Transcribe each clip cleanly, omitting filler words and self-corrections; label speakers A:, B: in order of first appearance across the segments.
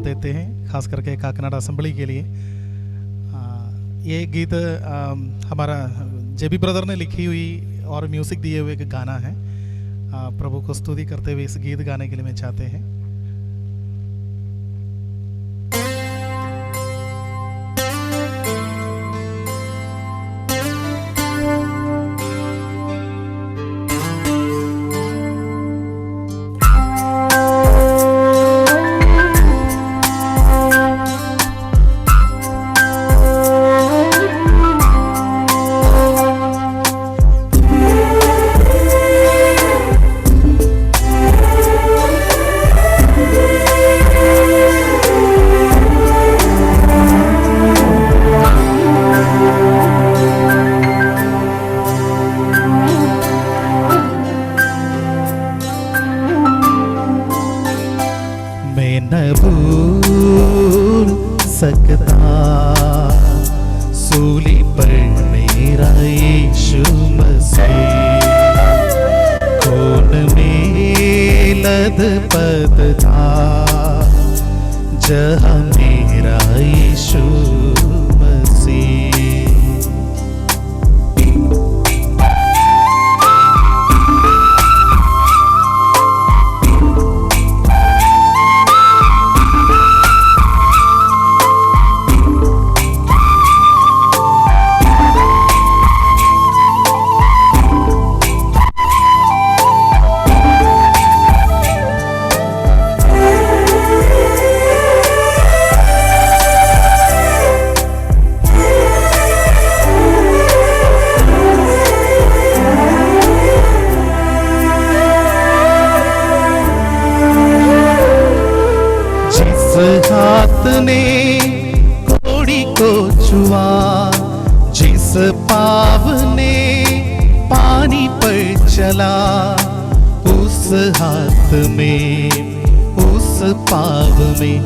A: देते हैं, खास करके काकनाड असेंबली के लिए। ये गीत हमारा जेबी ब्रदर ने लिखी हुई और म्यूज़िक दिए हुए एक गाना है। प्रभु को स्तुति करते हुए इस गीत गाने के लिए मैं चाहते हैं। मैं न भूल सकता सूली पर मेरा यीशु मसीह, खून में लथपथ था जहाँ मेरा यीशु मसीह। हाथ ने कोड़ी को छुआ, जिस पाव ने पानी पर चला, उस हाथ में उस पाव में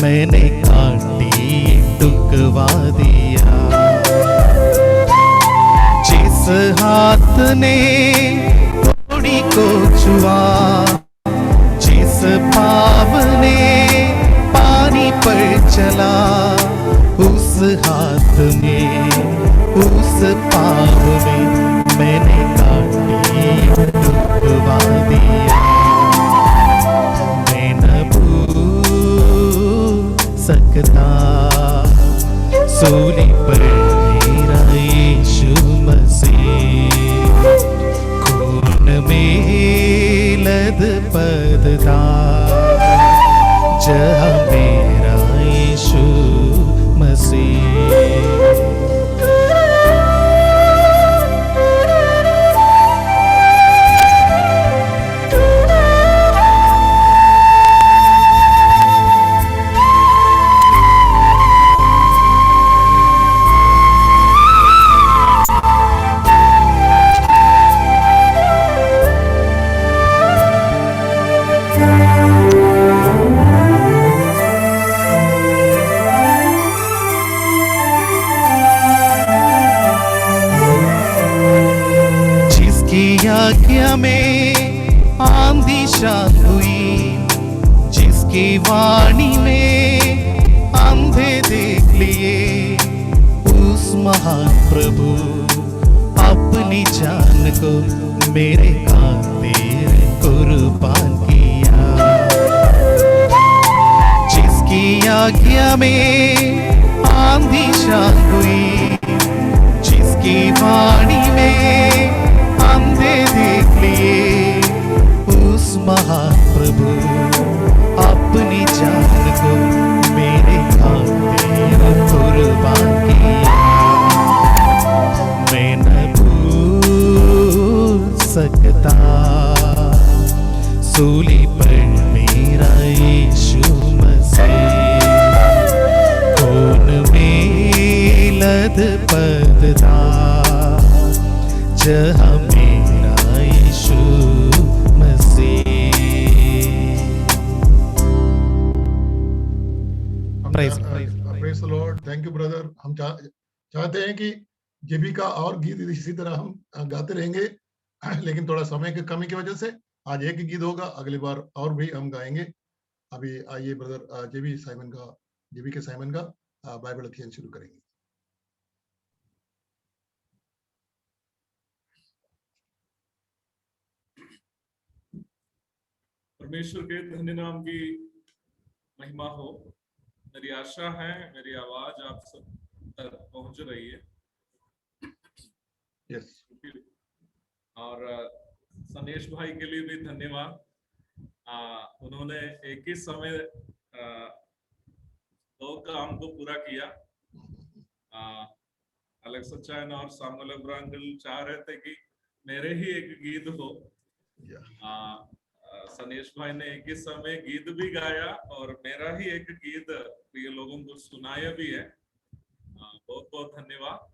A: मैंने कांटी डुकवा दिया। जिस हाथ ने कोड़ी को छुआ, जिस पाव ने पानी पर चला, उस हाथ में उस पाव में मैंने कांटी डुबवा दिया। मैं न भूल सकता सूली पर मेरा यीशु मसीह, खून में लथपथ था जहाँ मेरा यीशु मसीह। आज्ञा में आंधी शांत हुई, जिसकी वाणी में अंधे देख लिए, उस महान प्रभु अपनी जान को मेरे खातिर कुर्बान किया। जिसकी आज्ञा में आंधी शांत हुई, जिसकी वाणी में अंधे देख लिए, उस महान प्रभु अपनी जान को मेरे खातिर कुर्बान किया। मैं न भूल सकता सूली पर मेरा यीशु मसीह, खून में लथपथ था जहाँ मेरा यीशु मसीह।
B: Praise the Lord. Thank you brother. हम चाहते हैं कि जेबी का और गीत इसी तरह हम गाते रहेंगे, लेकिन थोड़ा समय की कमी की वजह से आज एक ही गीत होगा, अगली बार और भी हम गाएंगे। अभी आइए ब्रदर जेबी के साइमन का बाइबल अध्ययन शुरू करेंगे।
C: परमेश्वर के धन्य नाम की महिमा हो। मेरी आशा है मेरी आवाज आप सब तक पहुंच रही है।
B: यस।
C: और सनेश भाई के लिए भी धन्यवाद। उन्होंने एक ही समय दो काम को पूरा किया। अलेक्स चैन और सामुएल अब्रांगल चाह रहे थे कि मेरे ही एक गीत हो। सनेश भाई ने एक ही समय गीत भी गाया और मेरा ही एक गीत प्रिय लोगों को सुनाया भी है। बहुत बहुत धन्यवाद।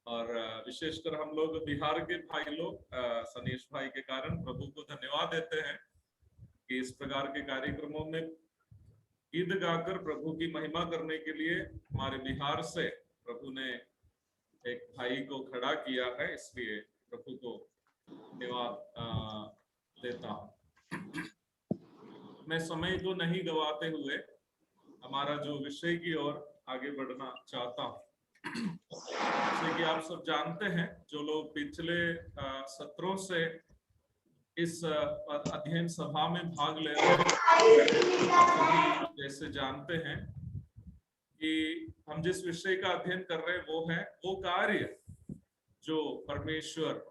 C: और विशेषकर हम लोग बिहार के भाई लोग सनेश भाई के कारण प्रभु को धन्यवाद देते हैं कि इस प्रकार के कार्यक्रमों में गीत गाकर प्रभु की महिमा करने के लिए हमारे बिहार से प्रभु ने एक भाई को खड़ा किया है, इसलिए प्रभु को धन्यवाद देता हूं। मैं समय को नहीं गवाते हुए हमारा जो विषय की ओर आगे बढ़ना चाहता हूं। जैसे कि आप सब जानते हैं, जो लोग पिछले सत्रों से इस अध्ययन सभा में भाग ले रहे हैं, जैसे जानते हैं कि हम जिस विषय का अध्ययन कर रहे हैं वो है वो कार्य जो परमेश्वर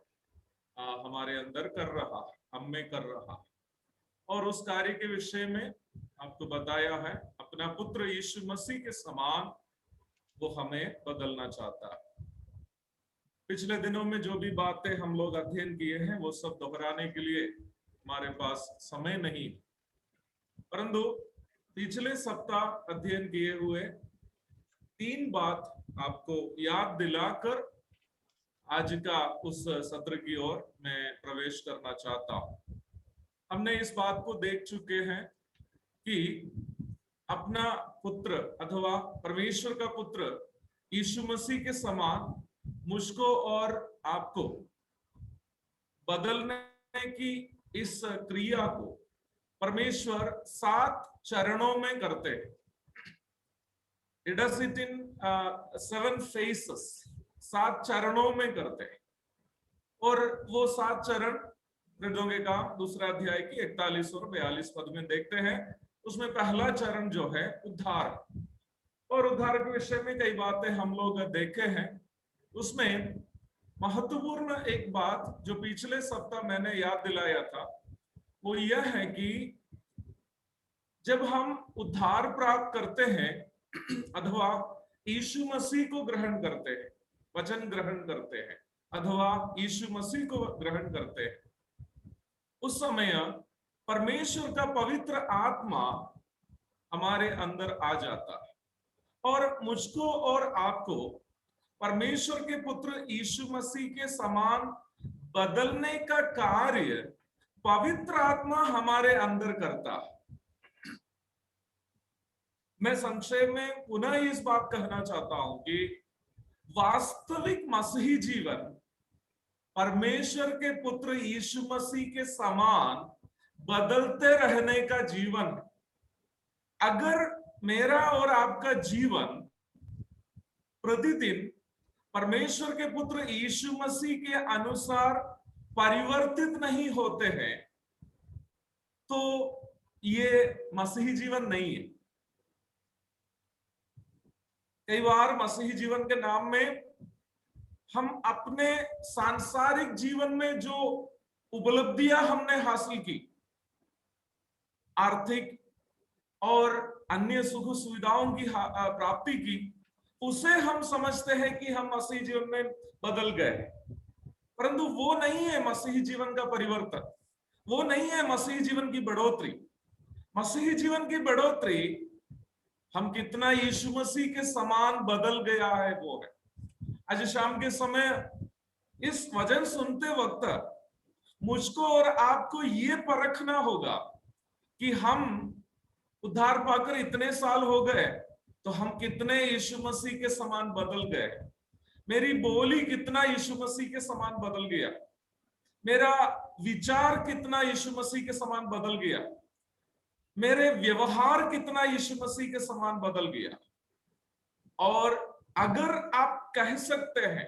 C: हमारे अंदर कर रहा, हम में कर रहा। और उस कार्य के विषय में आपको बताया है, अपना पुत्र यीशु मसीह के समान वो हमें बदलना चाहता है। पिछले दिनों में जो भी बातें हम लोग अध्ययन किए हैं वो सब दोहराने के लिए हमारे पास समय नहीं, परंतु पिछले सप्ताह अध्ययन किए हुए 3 बात आपको याद दिलाकर आज का उस सत्र की ओर मैं प्रवेश करना चाहता हूं। हमने इस बात को देख चुके हैं कि अपना पुत्र अथवा परमेश्वर का पुत्र यीशु मसीह के समान मुझको और आपको बदलने की इस क्रिया को परमेश्वर 7 चरणों में करते हैं। It does it in 7 phases, 7 चरणों में करते हैं। और वो 7 चरण वृद्धों के काम 2 अध्याय की 41 और 42 पद में देखते हैं। उसमें पहला चरण जो है उद्धार, और उद्धार के विषय में कई बातें हम लोग देखे हैं। उसमें महत्वपूर्ण एक बात जो पिछले सप्ताह मैंने याद दिलाया था वो यह है कि जब हम उद्धार प्राप्त करते हैं अथवा यीशु मसीह को ग्रहण करते हैं, वचन ग्रहण करते हैं अथवा यीशु मसीह को ग्रहण करते हैं, उस समय परमेश्वर का पवित्र आत्मा हमारे अंदर आ जाता है और मुझको और आपको परमेश्वर के पुत्र यीशु मसीह के समान बदलने का कार्य पवित्र आत्मा हमारे अंदर करता है। मैं संक्षेप में पुनः इस बात कहना चाहता हूं कि वास्तविक मसीही जीवन परमेश्वर के पुत्र यीशु मसीह के समान बदलते रहने का जीवन। अगर मेरा और आपका जीवन प्रतिदिन परमेश्वर के पुत्र यीशु मसीह के अनुसार परिवर्तित नहीं होते हैं तो ये मसीही जीवन नहीं है। कई बार मसीही जीवन के नाम में हम अपने सांसारिक जीवन में जो उपलब्धियां हमने हासिल की, आर्थिक और अन्य सुख सुविधाओं की प्राप्ति की, उसे हम समझते हैं कि हम मसीही जीवन में बदल गए, परंतु वो नहीं है मसीही जीवन का परिवर्तन, वो नहीं है मसीही जीवन की बढ़ोतरी। मसीही जीवन की बढ़ोतरी हम कितना यीशु मसीह के समान बदल गया है वो है। आज शाम के समय इस वचन सुनते वक्त मुझको और आपको ये परखना होगा कि हम उद्धार पाकर इतने साल हो गए तो हम कितने यीशु मसीह के समान बदल गए। मेरी बोली कितना यीशु मसीह के समान बदल गया, मेरा विचार कितना यीशु मसीह के समान बदल गया। मेरे व्यवहार कितना यीशु मसीह के समान बदल गया। और अगर आप कह सकते हैं,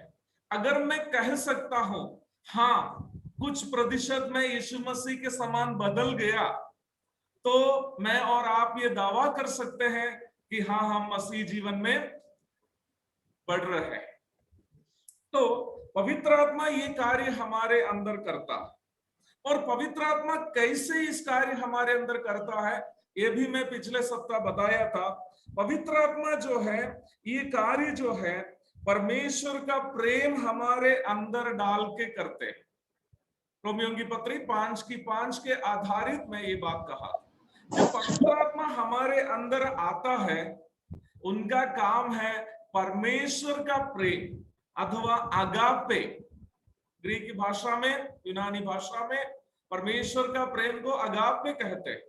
C: अगर मैं कह सकता हूं हाँ कुछ प्रतिशत में यीशु मसीह के समान बदल गया, तो मैं और आप ये दावा कर सकते हैं कि हाँ हम मसीह जीवन में बढ़ रहे हैं। तो पवित्र आत्मा ये कार्य हमारे अंदर करता है। और पवित्र आत्मा कैसे इस कार्य हमारे अंदर करता है, ये भी मैं पिछले सप्ताह बताया था। पवित्र आत्मा जो है, ये कार्य जो है परमेश्वर का प्रेम हमारे अंदर डाल के करते हैं। रोमियो की पत्री 5:5 के आधारित में ये बात कहा। जब पवित्र आत्मा हमारे अंदर आता है, उनका काम है परमेश्वर का प्रेम अथवा अगापे, ग्रीक भाषा में, यूनानी भाषा में परमेश्वर का प्रेम को अगापे कहते हैं।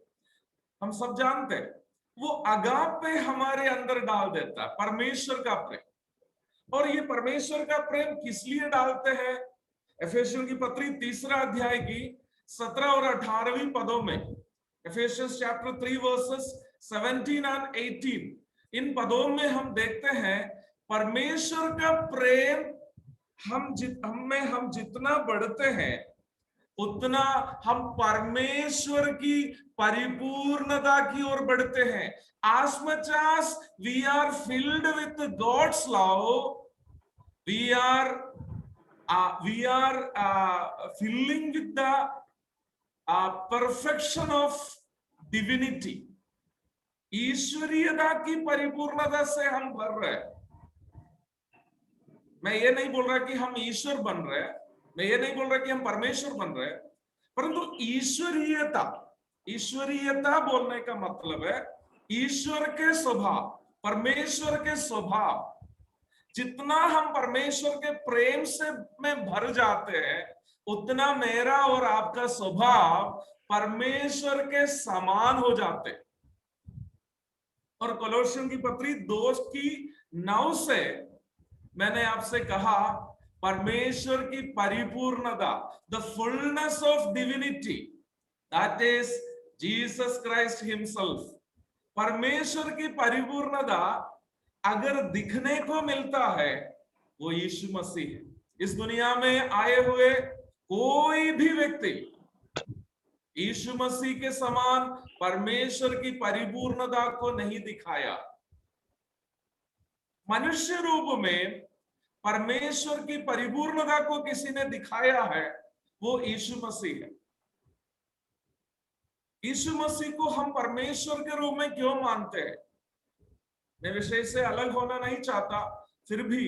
C: हम सब जानते हैं वो अगापे हमारे अंदर डाल देता है, परमेश्वर का प्रेम। और ये परमेश्वर का प्रेम किस लिए डालते हैं? एफेसियों की पत्री 3 अध्याय की 17 और 18वीं पदों में, एफेसियंस चैप्टर 3 वर्सेस 17 एंड 18, इन पदों में हम देखते हैं परमेश्वर का प्रेम हम जितना बढ़ते हैं उतना हम परमेश्वर की परिपूर्णता की ओर बढ़ते हैं। As much as we are filled with God's love, we are filling with the perfection of divinity. ईश्वरीयता की परिपूर्णता से हम भर रहे हैं। मैं ये नहीं बोल रहा कि हम ईश्वर बन रहे हैं, मैं ये नहीं बोल रहा कि हम परमेश्वर बन रहे हैं, परंतु ईश्वरीयता बोलने का मतलब है ईश्वर के स्वभाव, परमेश्वर के स्वभाव। जितना हम परमेश्वर के प्रेम से में भर जाते हैं, उतना मेरा और आपका स्वभाव परमेश्वर के समान हो जाते हैं। और कोलोसियों की पत्री 2:9 से मैंने आपसे कहा परमेश्वर की परिपूर्णता, the fullness of divinity, that is Jesus Christ himself. परमेश्वर की परिपूर्णता अगर दिखने को मिलता है वो यीशु मसीह है। इस दुनिया में आए हुए कोई भी व्यक्ति यीशु मसीह के समान परमेश्वर की परिपूर्णता को नहीं दिखाया। मनुष्य रूप में परमेश्वर की परिपूर्णता को किसी ने दिखाया है, वो यीशु मसीह है। यीशु मसीह को हम परमेश्वर के रूप में क्यों मानते हैं? मैं विषय से अलग होना नहीं चाहता, फिर भी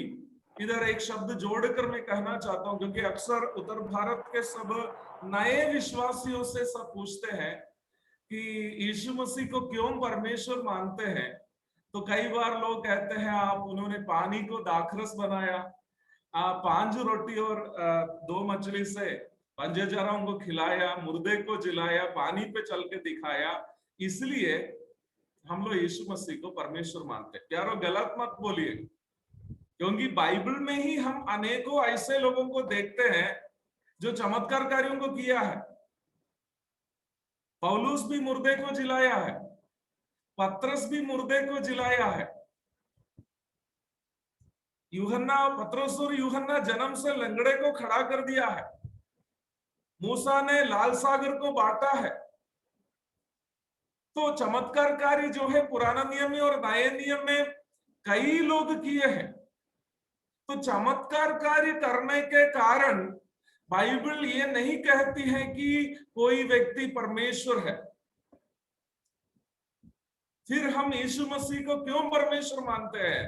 C: इधर एक शब्द जोड़कर मैं कहना चाहता हूं, क्योंकि अक्सर उत्तर भारत के सब नए विश्वासियों से सब पूछते हैं कि यीशु मसीह को क्यों परमेश्वर मानते हैं। तो कई बार लोग कहते हैं आप उन्होंने पानी को दाखरस बनाया, 5 रोटी और 2 मछली से 5,000 को खिलाया, मुर्दे को जिलाया, पानी पे चल के दिखाया, इसलिए हम लोग यीशु मसीह को परमेश्वर मानते हैं। प्यारो, गलत मत बोलिए, क्योंकि बाइबल में ही हम अनेकों ऐसे लोगों को देखते हैं जो चमत्कार कार्यों को किया है। पौलुस भी मुर्दे को जिलाया है, पतरस भी मुर्दे को जिलाया है, पतरस और यूहन्ना जन्म से लंगड़े को खड़ा कर दिया है, मूसा ने लाल सागर को बांटा है। तो चमत्कार कार्य जो है पुराना नियम में और नए नियम में कई लोग किए हैं। तो चमत्कार कार्य करने के कारण बाइबल ये नहीं कहती है कि कोई व्यक्ति परमेश्वर है। फिर हम यीशु मसीह को क्यों परमेश्वर मानते हैं?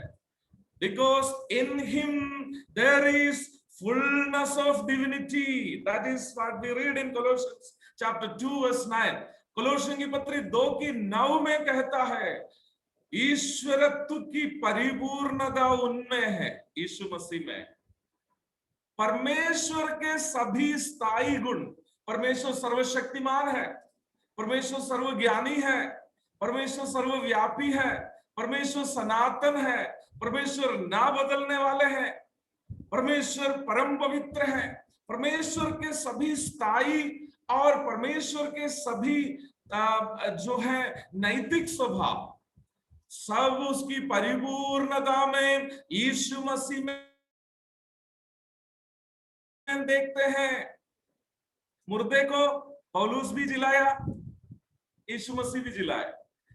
C: Because in him there is fullness of divinity. That is what we read in Colossians chapter 2 verse 9. कोलोसियों की पत्री 2:9 में कहता है ईश्वरत्व की परिपूर्णता उनमें है, यीशु मसीह में। परमेश्वर के सभी स्थायी गुण, परमेश्वर सर्वशक्तिमान है, परमेश्वर सर्वज्ञानी है, परमेश्वर सर्वव्यापी है, परमेश्वर सनातन है, परमेश्वर ना बदलने वाले हैं, परमेश्वर परम पवित्र है। परमेश्वर के सभी स्थायी और परमेश्वर के सभी जो है नैतिक स्वभाव सब उसकी परिपूर्णता में यीशु मसीह में देखते हैं। मुर्दे को पौलुस भी जिलाया, यीशु मसीह भी जिलाया।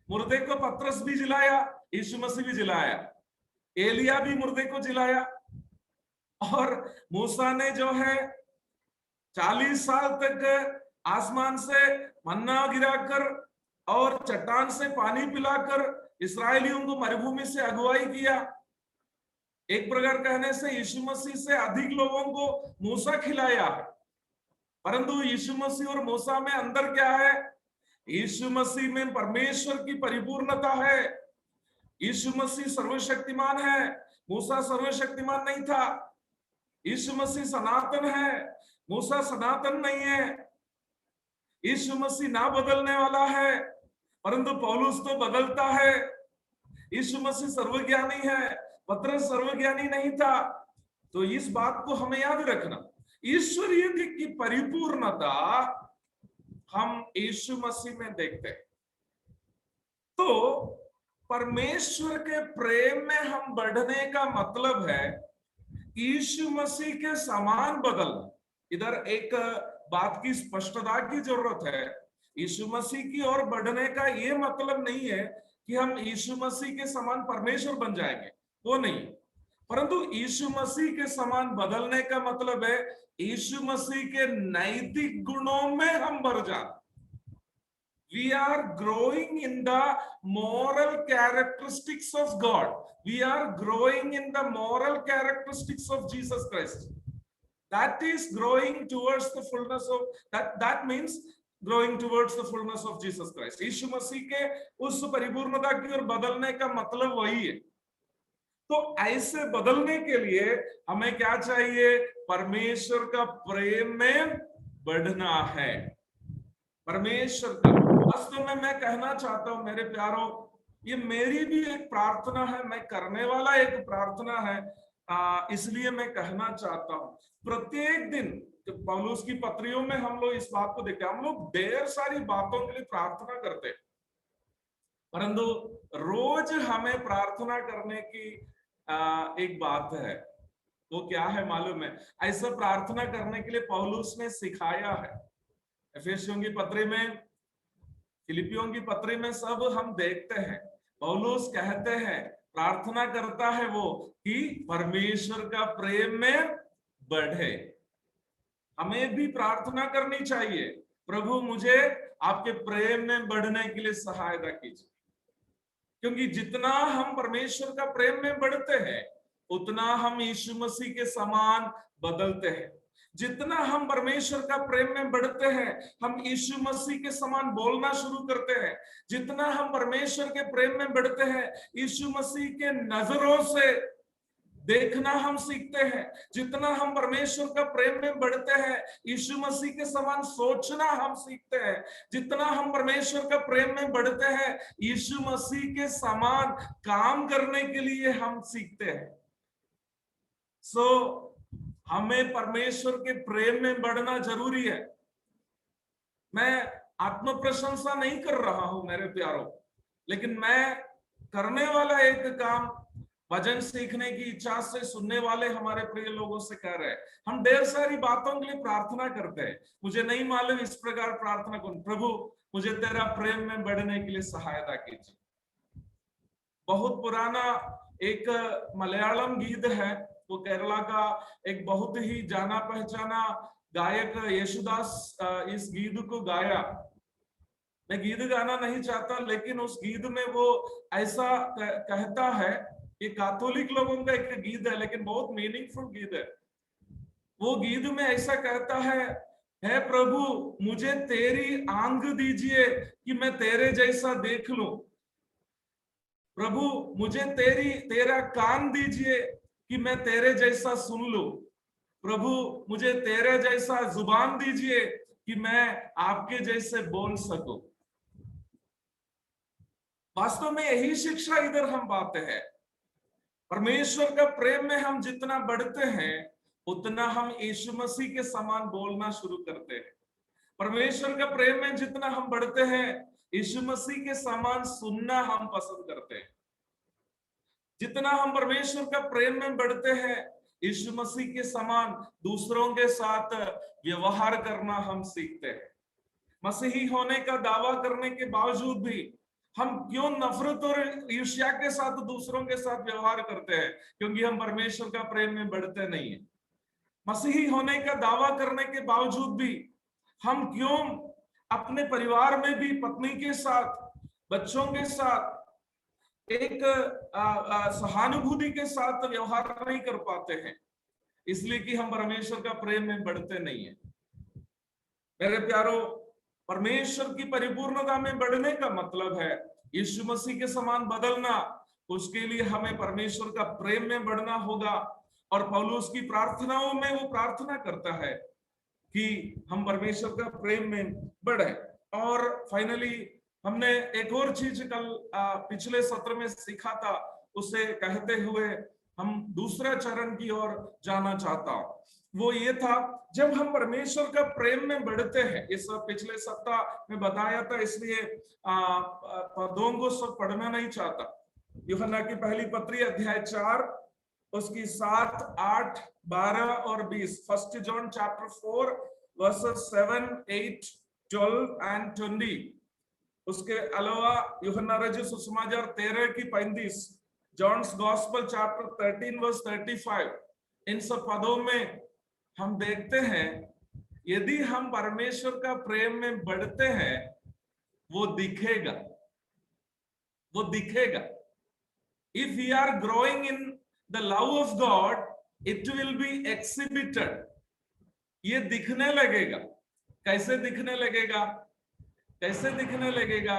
C: मुर्दे को पतरस भी जिलाया, यीशु मसीह भी जिलाया। एलिया भी मुर्दे को जिलाया। और मूसा ने जो है 40 साल तक आसमान से मन्ना गिराकर और चट्टान से पानी पिलाकर इस्राएलियों को मरुभूमि से अगुवाई किया। एक प्रकार कहने से यीशु मसीह से अधिक लोगों को मूसा खिलाया है। परंतु यीशु मसीह और मूसा में अंदर क्या है? यीशु मसीह में परमेश्वर की परिपूर्णता है। यीशु मसीह सर्वशक्तिमान है, मूसा सर्वशक्तिमान नहीं था। यीशु मसीह सनातन है, मूसा सनातन नहीं है। यीशु मसीह ना बदलने वाला है, परंतु पौलुस तो बदलता है। यीशु मसीह सर्वज्ञानी है, पतरस सर्वज्ञानी नहीं था। तो इस बात को हमें याद रखना, ईश्वरीय की परिपूर्णता हम यीशु मसीह में देखते हैं। तो परमेश्वर के प्रेम में हम बढ़ने का मतलब है यीशु मसीह के समान बदलना। इधर एक बात की स्पष्टता की जरूरत है। यीशु मसीह की ओर बढ़ने का ये मतलब नहीं है कि हम यीशु मसीह के समान परमेश्वर बन जाएंगे, वो नहीं। परंतु यीशु मसीह के समान बदलने का मतलब है यीशु मसीह के नैतिक गुणों में हम बढ़ जाते। We are growing in the moral characteristics of God. We are growing in the moral characteristics of Jesus Christ. That is growing towards the fullness of that means growing towards the fullness of Jesus Christ. यीशु मसीह के उस परिपूर्णता की ओर बदलने का मतलब वही है। तो ऐसे बदलने के लिए हमें क्या चाहिए? परमेश्वर का प्रेम में बढ़ना है। परमेश्वर का वास्तव में मैं कहना चाहता हूं मेरे प्यारों, ये मेरी भी एक प्रार्थना है, मैं करने वाला एक प्रार्थना है। इसलिए मैं कहना चाहता हूं प्रत्येक दिन पौलुस की पत्रियों में हम लोग इस बात को देखते हैं। हम लोग ढेर सारी बातों के लिए प्रार्थना करते हैं, परंतु रोज हमें प्रार्थना करने की एक बात है। वो क्या है मालूम है? ऐसा प्रार्थना करने के लिए पौलुस ने सिखाया है। एफेसियों की पत्री में, फिलिपियों की पत्री में सब हम देखते हैं। पौलुस कहते हैं, प्रार्थना करता है वो कि परमेश्वर का प्रेम में बढ़े। हमें भी प्रार्थना करनी चाहिए, प्रभु मुझे आपके प्रेम में बढ़ने के लिए सहायता कीजिए। क्योंकि जितना हम परमेश्वर का प्रेम में बढ़ते हैं उतना हम यीशु मसीह के समान बदलते हैं। जितना हम परमेश्वर का प्रेम में बढ़ते हैं हम यीशु मसीह के समान बोलना शुरू करते हैं। जितना हम परमेश्वर के प्रेम में बढ़ते हैं यीशु मसीह के नजरों से देखना हम सीखते हैं। जितना हम परमेश्वर का प्रेम में बढ़ते हैं यीशु मसीह के समान सोचना हम सीखते हैं। जितना हम परमेश्वर का प्रेम में बढ़ते हैं यीशु मसीह के समान काम करने के लिए हम सीखते हैं। हमें परमेश्वर के प्रेम में बढ़ना जरूरी है। मैं आत्म प्रशंसा नहीं कर रहा हूं मेरे प्यारों, लेकिन मैं करने वाला एक काम वचन सीखने की इच्छा से सुनने वाले हमारे प्रिय लोगों से कह रहे हैं। हम ढेर सारी बातों के लिए प्रार्थना करते हैं, मुझे नहीं मालूम इस प्रकार प्रार्थना कौन, प्रभु मुझे तेरा प्रेम में बढ़ने के लिए सहायता कीजिए। बहुत पुराना एक मलयालम गीत है, वो केरला का एक बहुत ही जाना पहचाना गायक येशुदास इस गीत को गाया। मैं गीत गाना नहीं चाहता, लेकिन उस गीत में वो ऐसा कहता है, ये कैथोलिक लोगों का एक गीत है लेकिन बहुत मीनिंगफुल गीत है। वो गीत में ऐसा कहता है, हे प्रभु मुझे तेरी आंख दीजिए कि मैं तेरे जैसा देख लूं। प्रभु मुझे तेरा कान दीजिए कि मैं तेरे जैसा सुन लूं। प्रभु मुझे तेरे जैसा जुबान दीजिए कि मैं आपके जैसे बोल सकूं। वास्तव में यही शिक्षा इधर हम पाते हैं। परमेश्वर का प्रेम में हम जितना बढ़ते हैं उतना हम यीशु मसीह के समान बोलना शुरू करते हैं। परमेश्वर का प्रेम में जितना हम बढ़ते हैं, यीशु मसीह के समान सुनना हम पसंद करते हैं। जितना हम परमेश्वर का प्रेम में बढ़ते हैं, यीशु मसीह के समान दूसरों के साथ व्यवहार करना हम सीखते हैं। मसीही होने का दावा करने के बावजूद भी हम क्यों नफरत और ईर्ष्या के साथ दूसरों के साथ व्यवहार करते हैं? क्योंकि हम परमेश्वर का प्रेम में बढ़ते नहीं है। मसीही होने का दावा करने के बावजूद भी हम क्यों अपने परिवार में भी पत्नी के साथ, बच्चों के साथ एक सहानुभूति के साथ व्यवहार नहीं कर पाते हैं? इसलिए कि हम परमेश्वर का प्रेम में बढ़ते नहीं है। मेरे प्यारो, परमेश्वर की परिपूर्णता में बढ़ने का मतलब है यीशु मसीह के समान बदलना। उसके लिए हमें परमेश्वर का प्रेम में बढ़ना होगा। और पौलुस की प्रार्थनाओं में वो प्रार्थना करता है कि हम परमेश्वर का प्रेम में बढ़े। और फाइनली हमने एक और चीज कल पिछले सत्र में सीखा था, उसे कहते हुए हम दूसरा चरण की ओर जाना चाहता हूं। वो ये था, जब हम परमेश्वर का प्रेम में बढ़ते हैं, इस पिछले सप्ताह में बताया था, इसलिए पदों को सब पढ़ना नहीं चाहता। यूहन्ना की पहली पत्री अध्याय 4 उसकी 7, 8, 12 और 20, 1 जॉन चैप्टर 4 वर्सेस 7, 8, 12 एंड 20। उसके अलावा यूहन्ना रचित सुसमाचार 13 की 35, जॉन्स गॉस्पेल चैप्टर 13 वर्स 35। इन सब पदों में हम देखते हैं, यदि हम परमेश्वर का प्रेम में बढ़ते हैं, वो दिखेगा, वो दिखेगा। If we are growing in the love of God, it will be exhibited. ये दिखने लगेगा। कैसे दिखने लगेगा? कैसे दिखने लगेगा?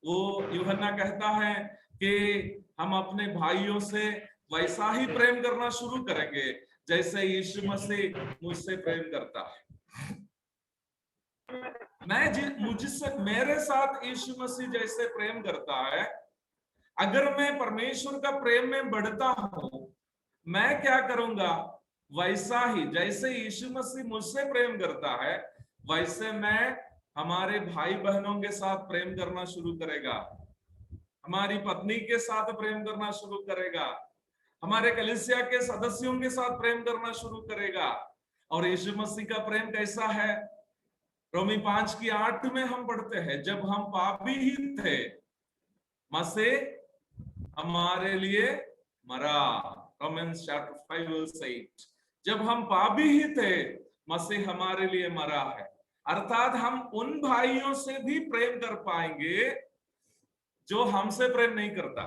C: वो यूहन्ना कहता है कि हम अपने भाइयों से वैसा ही प्रेम करना शुरू करेंगे जैसे यीशु मसीह मुझसे प्रेम करता है। मुझसे, मेरे साथ यीशु मसीह जैसे प्रेम करता है, अगर मैं परमेश्वर का प्रेम में बढ़ता हूं, मैं क्या करूंगा? वैसा ही, जैसे यीशु मसीह मुझसे प्रेम करता है, वैसे मैं हमारे भाई बहनों के साथ प्रेम करना शुरू करेगा, हमारी पत्नी के साथ प्रेम करना शुरू करेगा, हमारे कलीसिया के सदस्यों के साथ प्रेम करना शुरू करेगा। और यीशु मसीह का प्रेम कैसा है? रोमी 5 की 8 में हम पढ़ते हैं, जब हम पापी ही थे, मसीह हमारे लिए मरा। Romans chapter 5 verse 8। जब हम पापी ही थे, मसीह हमारे लिए मरा है। अर्थात हम उन भाइयों से भी प्रेम कर पाएंगे जो हमसे प्रेम नहीं करता।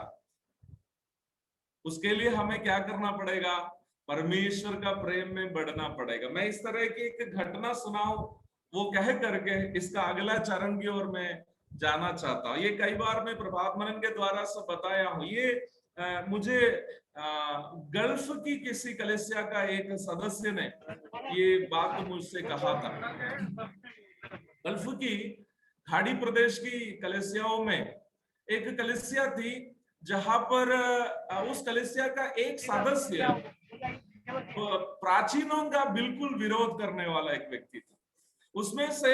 C: उसके लिए हमें क्या करना पड़ेगा? परमेश्वर का प्रेम में बढ़ना पड़ेगा। मैं इस तरह की एक घटना सुनाऊं, वो कह करके इसका अगला चरण की ओर मैं जाना चाहता हूं। ये कई बार मैं प्रभात मनन के द्वारा सब बताया हूं। ये मुझे गल्फ की किसी कलीसिया का एक सदस्य ने ये बात मुझसे कहा था। गल्फ की खाड़ी प्रदेश की कलीसियाओं में एक कलीसिया थी, जहां पर उस कलीसिया का एक सदस्य प्राचीनों का बिल्कुल विरोध करने वाला एक व्यक्ति था। उसमें से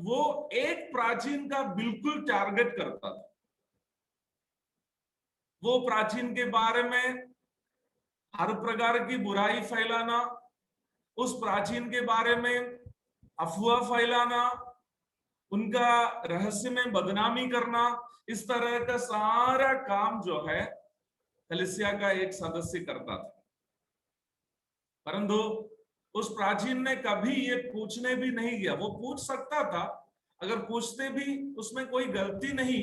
C: वो एक प्राचीन का बिल्कुल टारगेट करता था। वो प्राचीन के बारे में हर प्रकार की बुराई फैलाना, उस प्राचीन के बारे में अफवाह फैलाना, उनका रहस्य में बदनामी करना, इस तरह का सारा काम जो है कलीसिया का एक सदस्य करता था। परंतु उस प्राचीन ने कभी ये पूछने भी नहीं गया। वो पूछ सकता था, अगर पूछते भी उसमें कोई गलती नहीं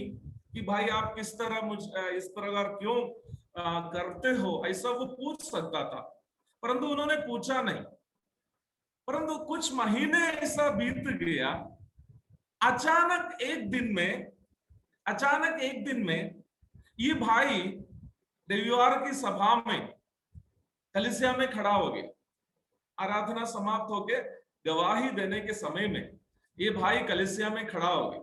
C: कि भाई आप किस तरह मुझ इस प्रकार क्यों करते हो, ऐसा वो पूछ सकता था, परंतु उन्होंने पूछा नहीं। परंतु कुछ महीने ऐसा बीत गया, अचानक एक दिन में ये भाई रविवार की सभा में कलीसिया में खड़ा हो गया। आराधना समाप्त होके गवाही देने के समय में ये भाई कलीसिया में खड़ा हो गया।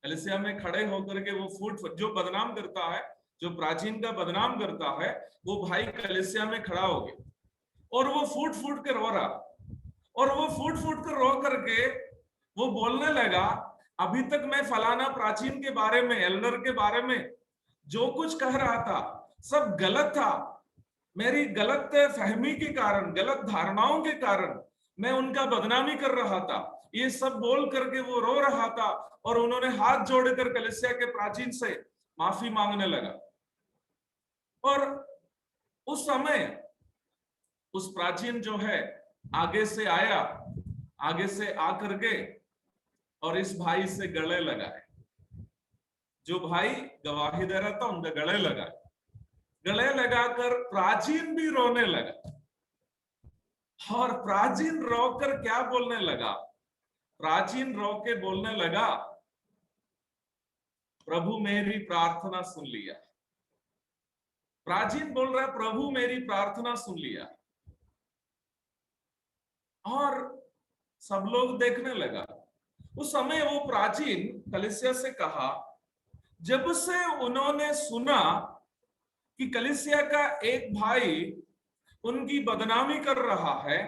C: कलीसिया में खड़े होकर के वो फूट जो बदनाम करता है, जो प्राचीन का बदनाम करता है, वो भाई कलीसिया में खड़ा हो गया और वो फूट फूट कर रो रहा। और वो फूट फूट कर रो करके वो बोलने लगा, अभी तक मैं फलाना प्राचीन के बारे में, एल्डर के बारे में जो कुछ कह रहा था सब गलत था। मेरी गलत फहमी के कारण, गलत धारणाओं के कारण मैं उनका बदनामी कर रहा था। ये सब बोल करके वो रो रहा था और उन्होंने हाथ जोड़कर कलीसिया के प्राचीन से माफी मांगने लगा। और उस समय उस प्राचीन जो है आगे से आया, आगे से आकर के और इस भाई से गले लगाए। जो भाई गवाही दे रहा था उनका गले लगाए। गले लगाकर प्राचीन भी रोने लगा और प्राचीन रोकर क्या बोलने लगा? प्राचीन रो के बोलने लगा, प्रभु मेरी प्रार्थना सुन लिया। प्राचीन बोल रहा है, प्रभु मेरी प्रार्थना सुन लिया। और सब लोग देखने लगा। उस समय वो प्राचीन कलीसिया से कहा, जब से उन्होंने सुना कि कलीसिया का एक भाई उनकी बदनामी कर रहा है,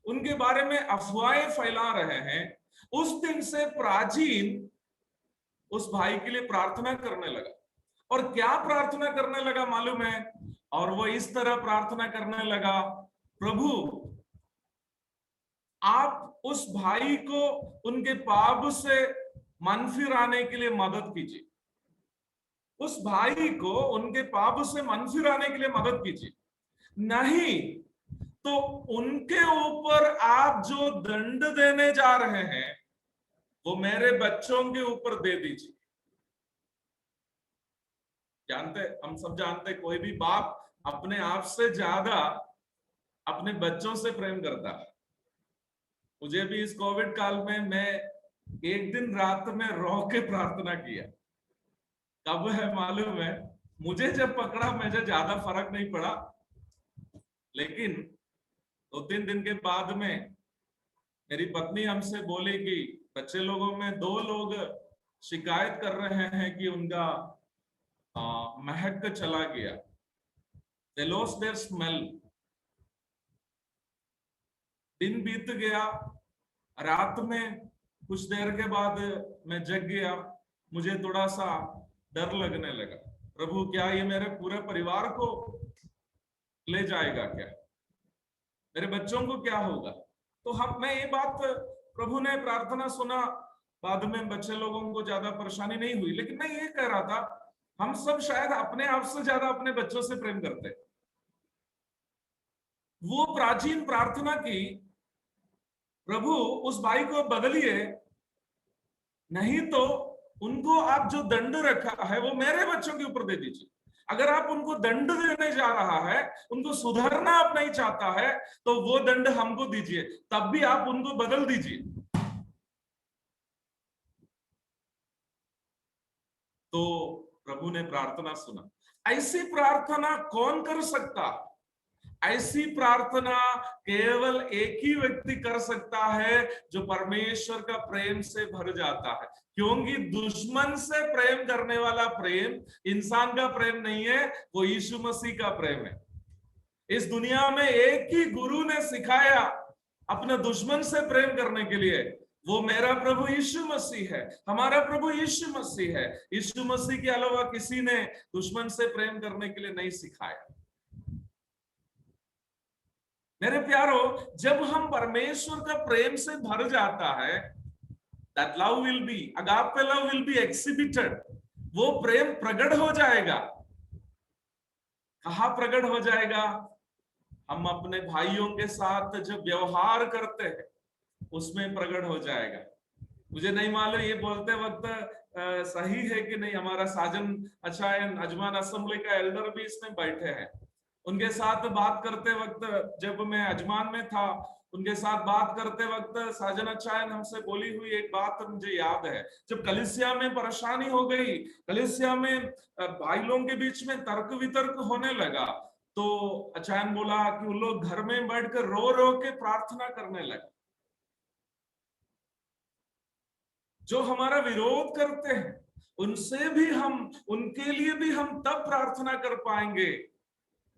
C: उनके बारे में अफवाहें फैला रहे हैं, उस दिन से प्राचीन उस भाई के लिए प्रार्थना करने लगा। और क्या प्रार्थना करने लगा मालूम है? और वो इस तरह प्रार्थना करने लगा, प्रभु आप उस भाई को उनके पाप से मन फिराने के लिए मदद कीजिए। उस भाई को उनके पाप से मन फिराने के लिए मदद कीजिए, नहीं तो उनके ऊपर आप जो दंड देने जा रहे हैं वो मेरे बच्चों के ऊपर दे दीजिए। जानते, हम सब जानते, कोई भी बाप अपने आप से ज्यादा अपने बच्चों से प्रेम करता है। मुझे भी इस कोविड काल में मैं एक दिन रात में रो के प्रार्थना किया। कब है मालूम है? मुझे जब पकड़ा मुझे ज्यादा फर्क नहीं पड़ा, लेकिन 2-3 दिन के बाद में मेरी पत्नी हमसे बोली कि बच्चे लोगों में 2 लोग शिकायत कर रहे हैं कि उनका महक चला गया। They lost their smell। दिन बीत गया, रात में कुछ देर के बाद मैं जग गया, मुझे थोड़ा सा डर लगने लगा, प्रभु क्या ये मेरे पूरे परिवार को ले जाएगा? क्या मेरे बच्चों को क्या होगा? तो मैं ये बात, प्रभु ने प्रार्थना सुना, बाद में बच्चे लोगों को ज्यादा परेशानी नहीं हुई। लेकिन मैं ये कह रहा था, हम सब शायद अपने आप से ज्यादा अपने बच्चों से प्रेम करते। वो प्राचीन प्रार्थना की, प्रभु उस भाई को बदलिए, नहीं तो उनको आप जो दंड रखा है वो मेरे बच्चों के ऊपर दे दीजिए। अगर आप उनको दंड देने जा रहा है, उनको सुधारना आप नहीं चाहता है, तो वो दंड हमको दीजिए, तब भी आप उनको बदल दीजिए। तो प्रभु ने प्रार्थना सुना। ऐसी प्रार्थना कौन कर सकता? ऐसी प्रार्थना केवल एक ही व्यक्ति कर सकता है जो परमेश्वर का प्रेम से भर जाता है। क्योंकि दुश्मन से प्रेम करने वाला प्रेम इंसान का प्रेम नहीं है, वो यीशु मसीह का प्रेम है। इस दुनिया में एक ही गुरु ने सिखाया अपने दुश्मन से प्रेम करने के लिए, वो मेरा प्रभु यीशु मसीह है, हमारा प्रभु यीशु मसीह है। यीशु मसीह के अलावा किसी ने दुश्मन से प्रेम करने के लिए नहीं सिखाया। मेरे प्यारो, जब हम परमेश्वर का प्रेम से भर जाता है, that love will be, agape love will be exhibited, वो प्रेम प्रकट हो जाएगा। कहाँ प्रकट हो जाएगा? हम अपने भाइयों के साथ जब व्यवहार करते हैं उसमें प्रकट हो जाएगा। मुझे नहीं मालूम ये बोलते वक्त सही है कि नहीं। हमारा साजन अचायन अजमान असेंबली का एल्डर भी इसमें बैठे हैं। उनके साथ बात करते वक्त, जब मैं अजमान में था, उनके साथ बात करते वक्त साजन अचायन हमसे बोली हुई एक बात मुझे याद है। जब कलीसिया में परेशानी हो गई, कलीसिया में भाई लोगों के बीच में तर्क वितर्क होने लगा, तो अचायन बोला कि उन लोग घर में बैठकर रो रो के प्रार्थना करने लगे। जो हमारा विरोध करते हैं उनसे भी हम, उनके लिए भी हम तब प्रार्थना कर पाएंगे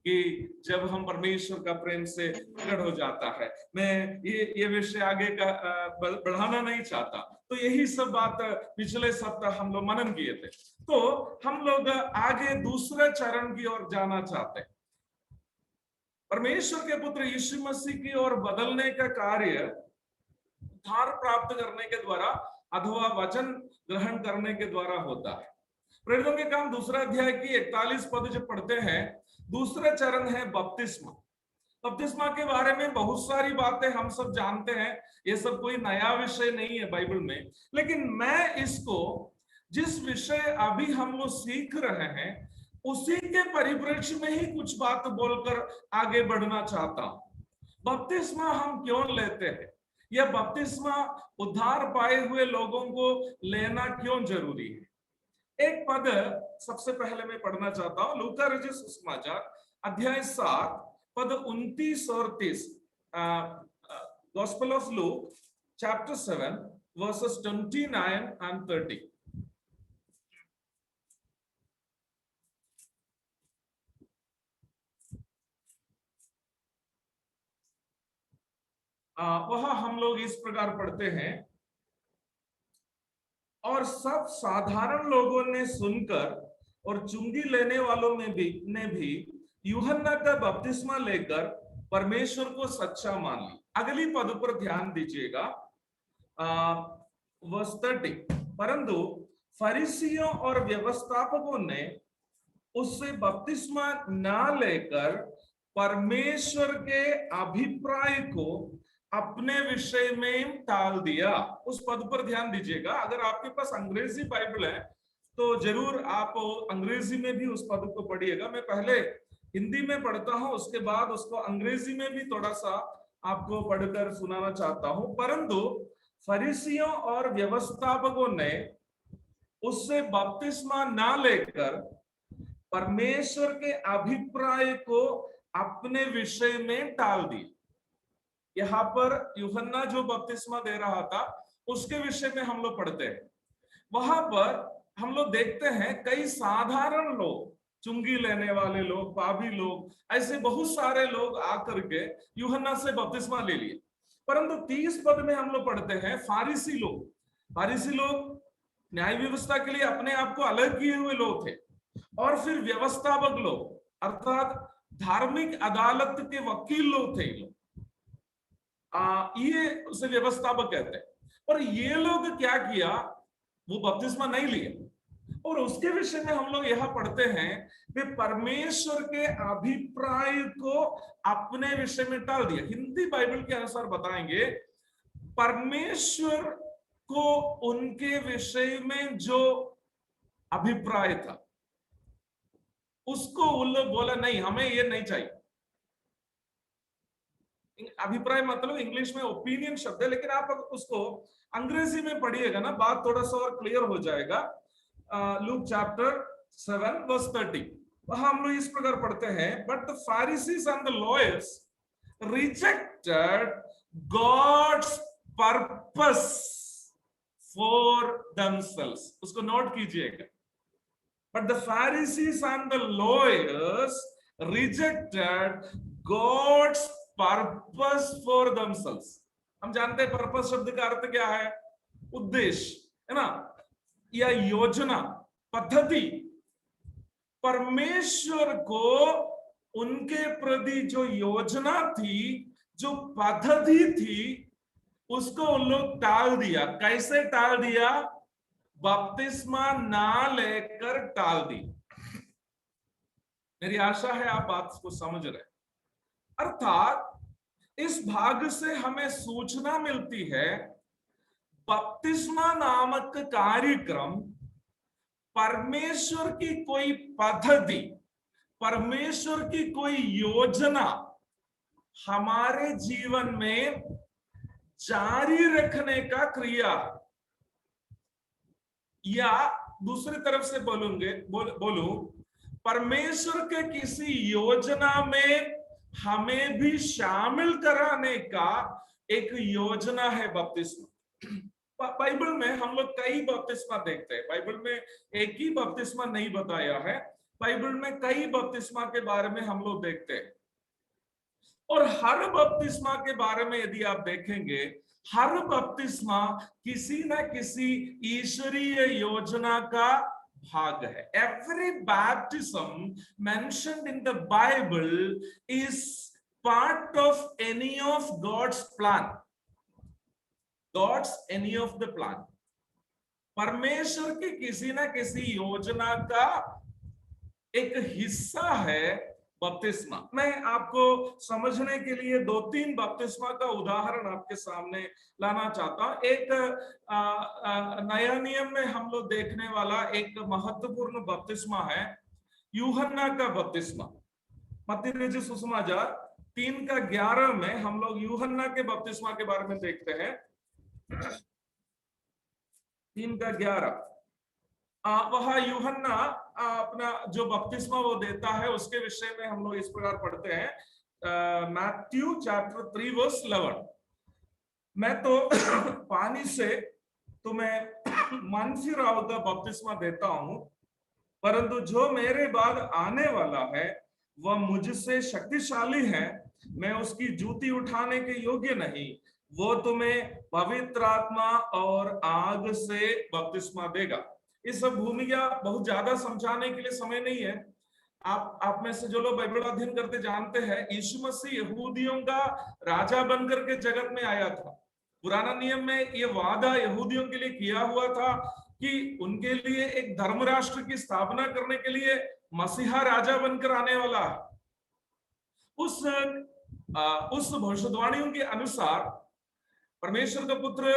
C: कि जब हम परमेश्वर का प्रेम से प्रकट हो जाता है। मैं ये विषय आगे का बढ़ाना नहीं चाहता, तो यही सब बात पिछले सप्ताह हम लोग मनन किए थे। तो हम लोग आगे दूसरे चरण की ओर जाना चाहते हैं। परमेश्वर के पुत्र यीशु मसीह की ओर बदलने का कार्य उद्धार प्राप्त करने के द्वारा अथवा वचन ग्रहण करने के द्वारा होता है। प्रेरितों के काम दूसरा अध्याय की 41 पद जब पढ़ते हैं, दूसरा चरण है बपतिस्मा। बपतिस्मा के बारे में बहुत सारी बातें हम सब जानते हैं, ये सब कोई नया विषय नहीं है बाइबल में, लेकिन मैं इसको जिस विषय अभी हम लोग सीख रहे हैं उसी के परिप्रेक्ष्य में ही कुछ बात बोलकर आगे बढ़ना चाहता हूं। बपतिस्मा हम क्यों लेते हैं, यह बपतिस्मा उद्धार पाए हुए लोगों को लेना क्यों जरूरी है। एक पद सबसे पहले मैं पढ़ना चाहता हूं, लूका रचित सुसमाचार अध्याय 7 पद 29 और 30। Gospel of Luke chapter 7 versus 29 and 30। वह हम लोग इस प्रकार पढ़ते हैं, और सब साधारण लोगों ने सुनकर और चुंगी लेने वालों में भी यूहन्ना का बपतिस्मा लेकर परमेश्वर को सच्चा मान ली। अगली पद पर ध्यान दीजिएगा, वर्स 30। परंतु फरीसियों और व्यवस्थापकों ने उससे बपतिस्मा ना लेकर परमेश्वर के अभिप्राय को अपने विषय में टाल दिया। उस पद पर ध्यान दीजिएगा। अगर आपके पास अंग्रेजी बाइबल है तो जरूर आप अंग्रेजी में भी उस पद को पढ़िएगा। मैं पहले हिंदी में पढ़ता हूं, उसके बाद उसको अंग्रेजी में भी थोड़ा सा आपको पढ़कर सुनाना चाहता हूं। परंतु फरीसियों और व्यवस्थापकों ने उससे बपतिस्मा ना लेकर परमेश्वर के अभिप्राय को अपने विषय में टाल दी। यहाँ पर यूहन्ना जो बपतिस्मा दे रहा था उसके विषय में हम लोग पढ़ते हैं। वहां पर हम लोग देखते हैं कई साधारण लोग, चुंगी लेने वाले लोग, पापी लोग, ऐसे बहुत सारे लोग आकर के यूहन्ना से बपतिस्मा ले लिए। परंतु 30 पद में हम लोग पढ़ते हैं फारिसी लोग। फारिसी लोग न्याय व्यवस्था के लिए अपने आप को अलग किए हुए लोग थे, और फिर व्यवस्थापक लोग अर्थात धार्मिक अदालत के वकील लोग थे। ये उसे व्यवस्थापक कहते हैं। और ये लोग क्या किया, वो बपतिस्मा नहीं लिया, और उसके विषय में हम लोग यह पढ़ते हैं कि परमेश्वर के अभिप्राय को अपने विषय में टाल दिया। हिंदी बाइबल के अनुसार बताएंगे, परमेश्वर को उनके विषय में जो अभिप्राय था उसको उन लोग बोला नहीं, हमें ये नहीं चाहिए। अभिप्राय मतलब इंग्लिश में ओपिनियन शब्द है, लेकिन आप उसको अंग्रेजी में पढ़िएगा ना, बात थोड़ा सा और क्लियर हो जाएगा। लूक चैप्टर 7 वर्स 30 वहां हम लोग इस प्रकार पढ़ते हैं, but the Pharisees and the lawyers rejected God's purpose for themselves. उसको नोट कीजिएगा, but the Pharisees and the lawyers rejected God's purpose for themselves. हम जानते हैं पर्पस शब्द का अर्थ क्या है, उद्देश्य है ना, या योजना, पद्धति। परमेश्वर को उनके प्रति जो योजना थी, जो पद्धति थी, उसको उन लोग टाल दिया। कैसे टाल दिया? बपतिस्मा ना लेकर टाल दी। मेरी आशा है आप बात को समझ रहे हैं। अर्थात इस भाग से हमें सूचना मिलती है, बपतिस्मा नामक कार्यक्रम परमेश्वर की कोई पद्धति, परमेश्वर की कोई योजना हमारे जीवन में जारी रखने का क्रिया, या दूसरी तरफ से बोलूं परमेश्वर के किसी योजना में हमें भी शामिल कराने का एक योजना है बपतिस्मा। बाइबल में हम लोग कई बपतिस्मा देखते हैं, बाइबल में एक ही बपतिस्मा नहीं बताया है। बाइबल में कई बपतिस्मा के बारे में हम लोग देखते हैं, और हर बपतिस्मा के बारे में यदि आप देखेंगे, हर बपतिस्मा किसी न किसी ईश्वरीय योजना का भाग है. Every baptism mentioned in the Bible is part of any of God's plan. God's any of the plan. परमेश्वर की किसी ना किसी योजना का एक हिस्सा है बपतिस्मा. मैं आपको समझने के लिए 2-3 बपतिस्मा का उदाहरण आपके सामने लाना चाहता हूं. एक नया नियम में हम लोग देखने वाला एक महत्वपूर्ण बपतिस्मा है यूहन्ना का बपतिस्मा. मत्ती रचित सुसमाचार 3:11 में हम लोग यूहन्ना के बपतिस्मा के बारे में देखते हैं. 3:11 वह यूहन्ना अपना जो बपतिस्मा वो देता है उसके विषय में हम लोग इस प्रकार पढ़ते हैं. Matthew chapter 3 verse 11. मैं तो पानी से तुम्हें मन फिराव का बपतिस्मा देता हूं, परंतु जो मेरे बाद आने वाला है वह मुझसे शक्तिशाली है, मैं उसकी जूती उठाने के योग्य नहीं. वो तुम्हें पवित्र आत्मा और आग से बपतिस्मा देगा. इस भूमिका बहुत ज्यादा समझाने के लिए समय नहीं है. आप में से जो लोग बाइबल अध्ययन करते जानते हैं, यीशु मसीह यहूदियों का राजा बनकर के जगत में आया था. पुराना नियम में ये वादा यहूदियों के लिए किया हुआ था कि उनके लिए एक धर्म राष्ट्र की स्थापना करने के लिए मसीहा राजा बनकर आने वाला है. उस भविष्यवाणियों के अनुसार परमेश्वर का पुत्र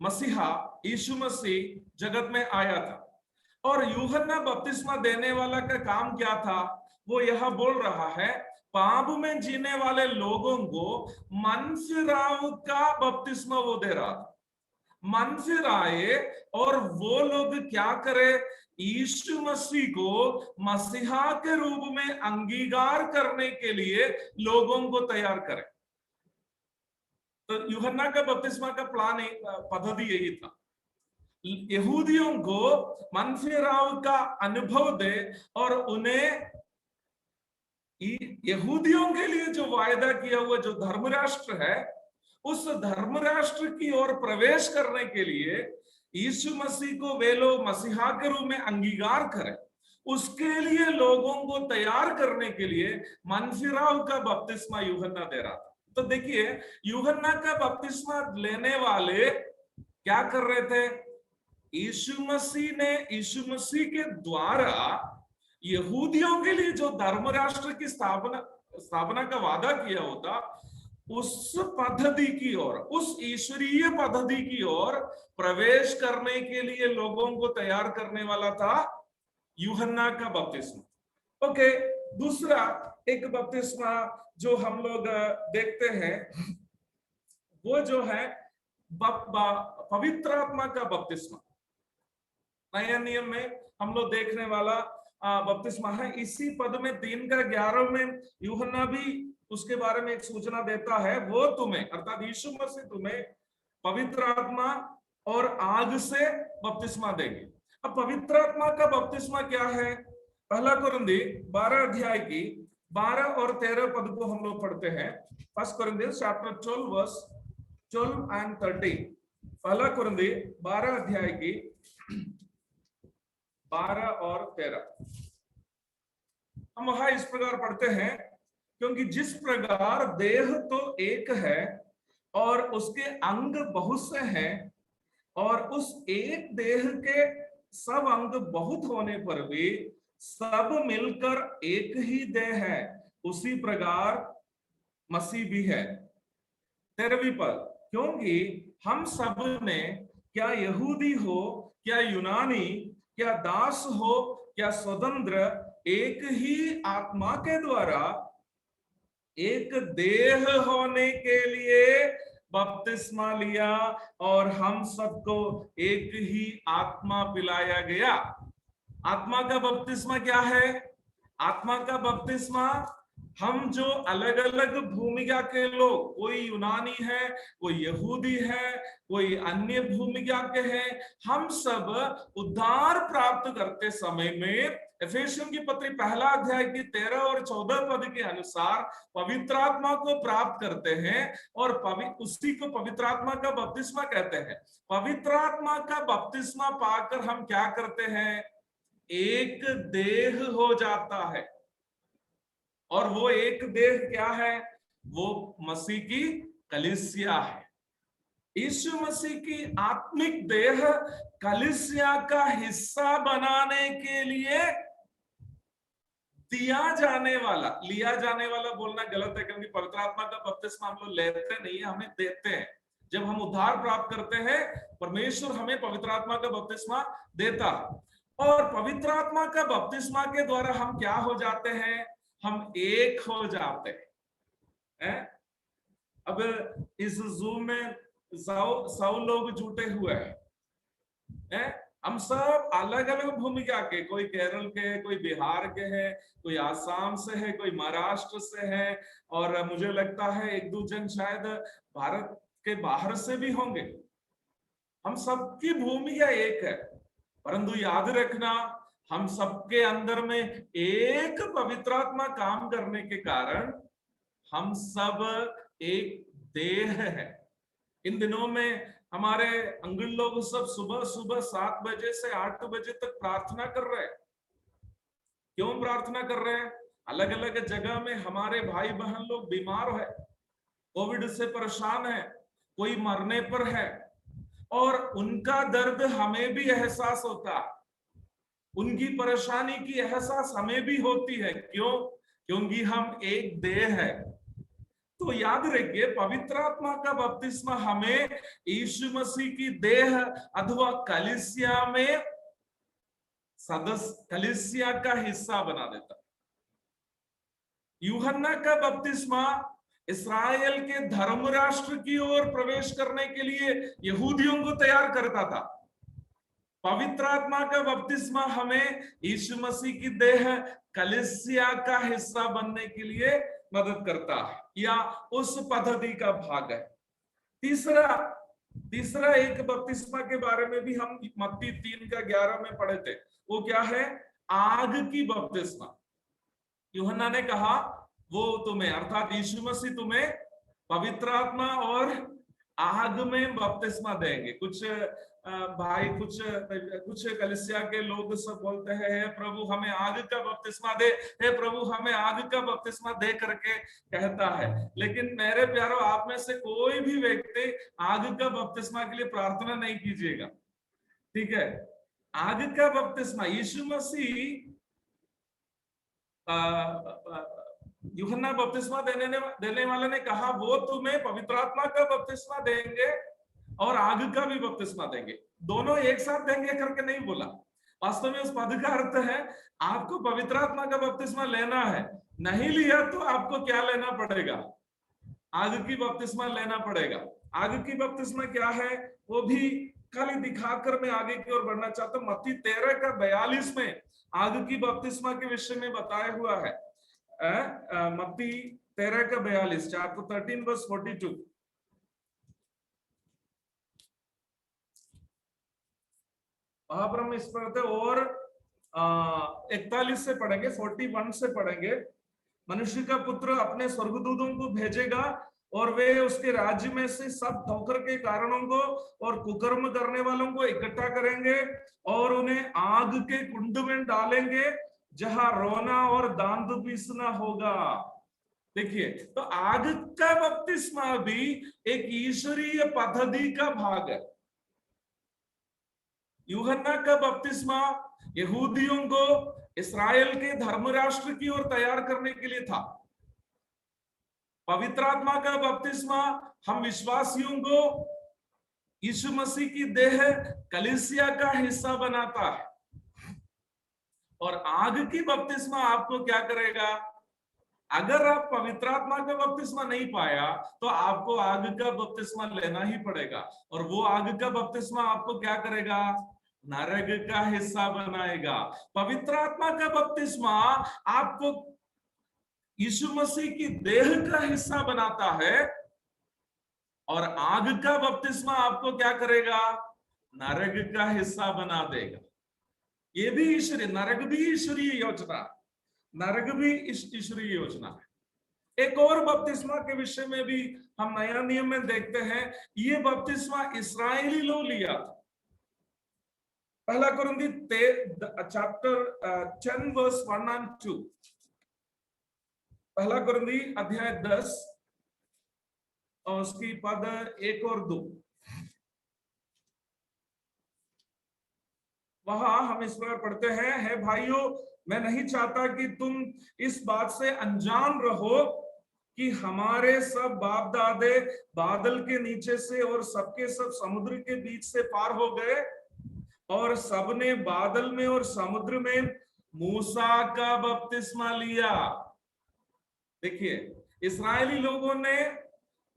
C: मसीहा यीशु मसीह जगत में आया था. और यूहन्ना बपतिस्मा देने वाला का काम क्या था? वो यह बोल रहा है, पाप में जीने वाले लोगों को मन फिराव का बपतिस्मा वो दे रहा था. मन फिराए और वो लोग क्या करे? यीशु मसीह को मसीहा के रूप में अंगीकार करने के लिए लोगों को तैयार करे. तो यूहन्ना का बपतिस्मा का प्लान पद्धति यही था, यहूदियों को मन फिराव का अनुभव दे और उन्हें यहूदियों के लिए जो वायदा किया हुआ जो धर्म राष्ट्र है, उस धर्म राष्ट्र की ओर प्रवेश करने के लिए यीशु मसीह को वे लोग मसीहा के रूप में अंगीकार करें. उसके लिए लोगों को तैयार करने के लिए मन फिराव का बपतिस्मा यूहन्ना दे रहा था. तो देखिए, यूहन्ना का बपतिस्मा लेने वाले क्या कर रहे थे? यीशु मसीह के द्वारा यहूदियों के लिए जो धर्म राष्ट्र की स्थापना का वादा किया होता, उस पद्धति की ओर, उस ईश्वरीय पद्धति की ओर प्रवेश करने के लिए लोगों को तैयार करने वाला था यूहन्ना का बपतिस्मा. ओके, दूसरा एक बपतिस्मा जो हम लोग देखते हैं वो जो है पवित्र आत्मा का बपतिस्मा. नया नियम में हम लोग देखने वाला बपतिस्मा है. इसी पद में 3:11 में यूहन्ना भी उसके बारे में एक सूचना देता है. वो तुम्हें, अर्थात यीशु मसीह तुम्हें पवित्र आत्मा और आग से बपतिस्मा देंगे. अब पवित्र आत्मा का बपतिस्मा क्या है? 1 कुरिन्थियों 12 अध्याय की 12 और 13 पद को हम लोग पढ़ते हैं. 1 कुरिन्थियों चैप्टर 12 वर्स 12 and 13. 1 कुरिन्थियों 12 अध्याय की 12 और 13 हम वहां इस प्रकार पढ़ते हैं, क्योंकि जिस प्रकार देह तो एक है और उसके अंग बहुत से हैं, और उस एक देह के सब अंग बहुत होने पर भी सब मिलकर एक ही देह है, उसी प्रकार मसीह भी है. 13वीं पद, क्योंकि हम सब ने, क्या यहूदी हो क्या यूनानी, क्या दास हो क्या स्वतंत्र, एक ही आत्मा के द्वारा एक देह होने के लिए बपतिस्मा लिया और हम सबको एक ही आत्मा पिलाया गया. आत्मा का बपतिस्मा क्या है? आत्मा का बपतिस्मा, हम जो अलग अलग भूमिका के लोग, कोई यूनानी है, कोई यहूदी है, कोई अन्य भूमिका के हैं, हम सब उद्धार प्राप्त करते समय में एफेसियन की पत्री पहला अध्याय की 13 और 14 पद के अनुसार पवित्र आत्मा को प्राप्त करते हैं और उसी को पवित्र आत्मा का बपतिस्मा कहते हैं। पवित्र आत्मा का बपतिस्मा पाकर हम क्या करते हैं? एक देह हो जाता है। और वो एक देह क्या है? वो मसीह की कलीसिया है। यीशु मसीह की आत्मिक देह कलीसिया का हिस्सा बनाने के लिए दिया जाने वाला, लिया जाने वाला बोलना गलत है, क्योंकि पवित्र आत्मा का बपतिस्मा हम लोग लेते नहीं है, हमें देते हैं। जब हम उद्धार प्राप्त करते हैं, परमेश्वर हमें पवित्र आत्मा का बपतिस्मा देता है। और पवित्र आत्मा का बपतिस्मा के द्वारा हम क्या हो जाते हैं? हम एक हो जाते हैं। अब इस जूम में 100 लोग जुटे हुए हैं। हम सब अलग अलग भूमिका के, कोई केरल के, कोई बिहार के हैं, कोई आसाम से है, कोई महाराष्ट्र से है, और मुझे लगता है एक दो जन शायद भारत के बाहर से भी होंगे। हम सबकी भूमिका एक है, परंतु याद रखना हम सबके अंदर में एक पवित्र आत्मा काम करने के कारण हम सब एक देह है। इन दिनों में हमारे अंगड़ लोग सब सुबह सुबह 7 बजे से 8 बजे तक प्रार्थना कर रहे हैं। क्यों प्रार्थना कर रहे हैं? अलग अलग जगह में हमारे भाई बहन लोग बीमार है, कोविड से परेशान है, कोई मरने पर है, और उनका दर्द हमें भी एहसास होता है, उनकी परेशानी की एहसास हमें भी होती है। क्यों? क्योंकि हम एक देह है। तो याद रखिए, पवित्र आत्मा का बपतिस्मा हमें यीशु मसीह की देह अथवा कलीसिया में सदस्य, कलीसिया का हिस्सा बना देता। यूहन्ना का बपतिस्मा इस्राएल के धर्म राष्ट्र की ओर प्रवेश करने के लिए यहूदियों को तैयार करता था। पवित्र आत्मा का बपतिस्मा हमें यीशु मसीह की देह कलीसिया का हिस्सा बनने के लिए मदद करता है, या उस पद्धति का भाग है। तीसरा एक बपतिस्मा के बारे में भी हम मत्ती 3:11 में पढ़े थे। वो क्या है? आग की बपतिस्मा। यूहन्ना ने कहा वो तुम्हें, अर्थात यीशु मसीह तुम्हें पवित्र आत्मा और आग में बपतिस्मा देंगे। कुछ भाई, कुछ कलीसिया के लोग सब बोलते हैं, हे प्रभु हमें आग का बपतिस्मा दे, हे प्रभु हमें आग का बपतिस्मा दे करके कहता है। लेकिन मेरे प्यारो, आप में से कोई भी व्यक्ति आग का बपतिस्मा के लिए प्रार्थना नहीं कीजिएगा, ठीक है? आग का बपतिस्मा यीशु मसीह, यूहन्ना बपतिस्मा देने वाले ने कहा वो तुम्हें पवित्र आत्मा का बपतिस्मा देंगे और आग का भी बपतिस्मा देंगे, दोनों एक साथ देंगे करके नहीं बोला। वास्तव में उस पद का अर्थ है आपको पवित्र आत्मा का बपतिस्मा लेना है, नहीं लिया तो आपको क्या लेना पड़ेगा? आग की बपतिस्मा लेना पड़ेगा। आग की बपतिस्मा क्या है वो भी खाली दिखाकर मैं आगे की ओर बढ़ना चाहता हूं। मत्ती 13:42 में आग की बपतिस्मा के विषय में बताया हुआ है। मत्ती 13:42, चैप्टर 13 वर्स 42। वहां पर हम इस पर और 41 से पढ़ेंगे, 41 से पढ़ेंगे। मनुष्य का पुत्र अपने स्वर्गदूतों को भेजेगा और वे उसके राज्य में से सब ठोकर के कारणों को और कुकर्म करने वालों को इकट्ठा करेंगे और उन्हें आग के कुंड में डालेंगे जहां रोना और दांत पीसना होगा। देखिए, तो आग का बपतिस्मा भी एक ईश्वरीय पद्धति का भाग है। यूहन्ना का बपतिस्मा यहूदियों को इस्राएल के धर्म राष्ट्र की ओर तैयार करने के लिए था। पवित्र आत्मा का बपतिस्मा हम विश्वासियों को यीशु मसीह की देह कलीसिया का हिस्सा बनाता है। और आग की बपतिस्मा आपको क्या करेगा? अगर आप पवित्र आत्मा का बपतिस्मा नहीं पाया तो आपको आग का बपतिस्मा लेना ही पड़ेगा, और वो आग का बपतिस्मा आपको क्या करेगा? नरक का हिस्सा बनाएगा। पवित्र आत्मा का बपतिस्मा आपको यीशु मसीह की देह का हिस्सा बनाता है, और आग का बपतिस्मा आपको क्या करेगा? नरक का हिस्सा बना देगा। ये भी ईश्वरीय, नरक भी ईश्वरीय योजना, नरक भी ईश्वरीय योजना है। एक और बपतिस्मा के विषय में भी हम नया नियम में देखते हैं, ये बपतिस्मा इस्राएली लोग लिया था। पहला कुरिन्थी चैप्टर 10 वर्स 1 and 2, पहला कुरिन्थी अध्याय 10 और उसकी पद 1 और 2, वहां हम इस प्रकार पढ़ते हैं, है भाइयों, मैं नहीं चाहता कि तुम इस बात से अनजान रहो कि हमारे सब बाप दादे बादल के नीचे से और सबके सब समुद्र के बीच से पार हो गए, और सबने बादल में और समुद्र में मूसा का बपतिस्मा लिया। देखिए, इस्राएली लोगों ने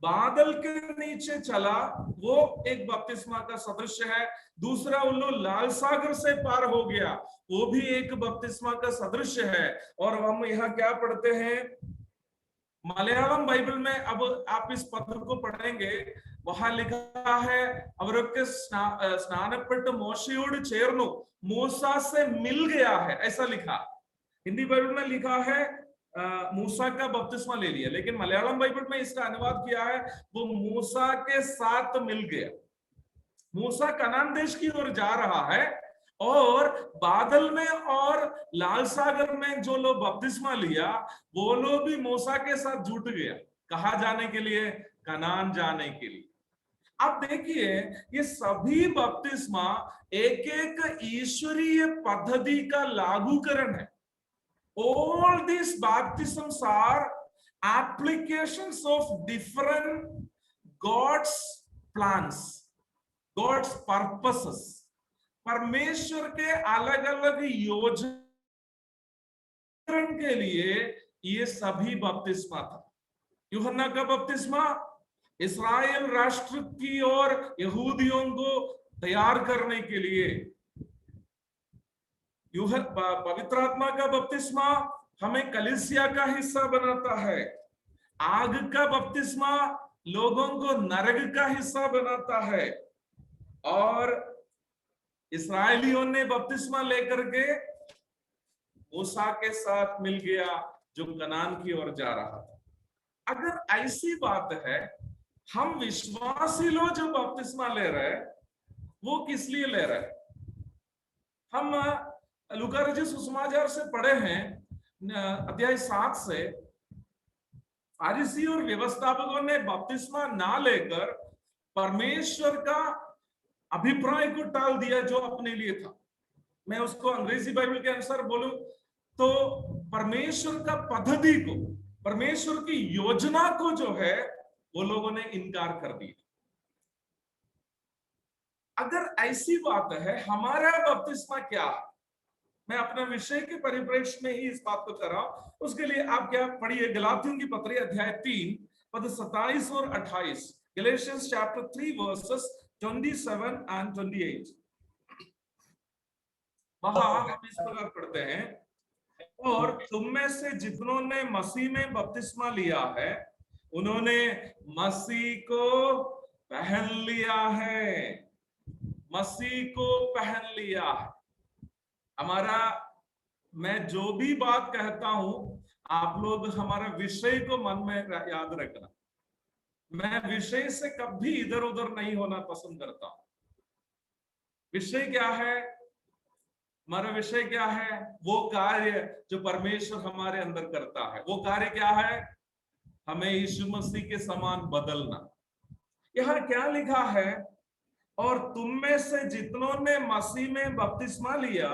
C: बादल के नीचे चला, वो एक बपतिस्मा का सदृश्य है। दूसरा, उन लोग लाल सागर से पार हो गया, वो भी एक बपतिस्मा का सदृश्य है। और हम यहाँ क्या पढ़ते हैं, मलयालम बाइबल में, अब आप इस पत्र को पढ़ेंगे, वहां लिखा है, അവരൊക്കെ സ്നാനപ്പെട്ട് മോശയോട് ചേർന്നു, मूसा से मिल गया है, ऐसा लिखा। हिंदी बाइबल में लिखा है मूसा का बपतिस्मा ले लिया, लेकिन मलयालम बाइबल में इसका अनुवाद किया है, वो मूसा के साथ मिल गया। मूसा कनान देश की ओर जा रहा है, और बादल में और लाल सागर में जो लोग बपतिस्मा लिया, वो लोग भी मूसा के साथ जुट गया। कहाँ जाने के लिए? कनान जाने के लिए। अब देखिए, ये सभी बपतिस्मा एक एक ईश्वरीय पद्धति का लागूकरण है। All these baptisms are applications of different God's plans, God's purposes. परमेश्वर के अलग अलग योजना के लिए ये सभी बपतिस्मा था। यूहन्ना का बपतिस्मा इस्राएल राष्ट्र की और यहूदियों को तैयार करने के लिए, पवित्र आत्मा का बपतिस्मा हमें कलीसिया का हिस्सा बनाता है। आग का बपतिस्मा लोगों को नरक का हिस्सा बनाता है। और इस्राएलियों ने बपतिस्मा लेकर के मूसा के साथ मिल गया, जो कनान की ओर जा रहा था। अगर ऐसी बात है, हम विश्वासी लोग जो बपतिस्मा ले रहे हैं, वो किस लिए ले रहे हैं? हम लूका रचित सुसमाचार से पढ़े हैं, अध्याय 7 से, फरीसी और व्यवस्थापकों ने बपतिस्मा ना लेकर परमेश्वर का अभिप्राय को टाल दिया जो अपने लिए था। मैं उसको अंग्रेजी बाइबल के अनुसार बोलूं तो परमेश्वर का पद्धति को, परमेश्वर की योजना को जो है, वो लोगों ने इनकार कर दिया। अगर ऐसी बात है, हमारा बपतिस्मा क्या है? मैं अपने विषय के परिप्रेक्ष्य में ही इस बात को कर रहा हूं। उसके लिए आप क्या पढ़िए, गलातियों की पत्री अध्याय 3 पद 27 और 28, गैलेशियंस चैप्टर 3 वर्सेस 27 and 28। वहां हम इस प्रकार पढ़ते हैं, और तुम में से जितनों ने मसीह में बपतिस्मा लिया है, उन्होंने मसीह को पहन लिया है। मसीह को पहन लिया है। हमारा, मैं जो भी बात कहता हूं, आप लोग हमारा विषय को मन में याद रखना। मैं विषय से कभी इधर उधर नहीं होना पसंद करता हूं। विषय क्या है? हमारा विषय क्या है? वो कार्य जो परमेश्वर हमारे अंदर करता है। वो कार्य क्या है? हमें यीशु मसीह के समान बदलना। यहां क्या लिखा है? और तुम में से जितनों ने मसीह में बपतिस्मा लिया,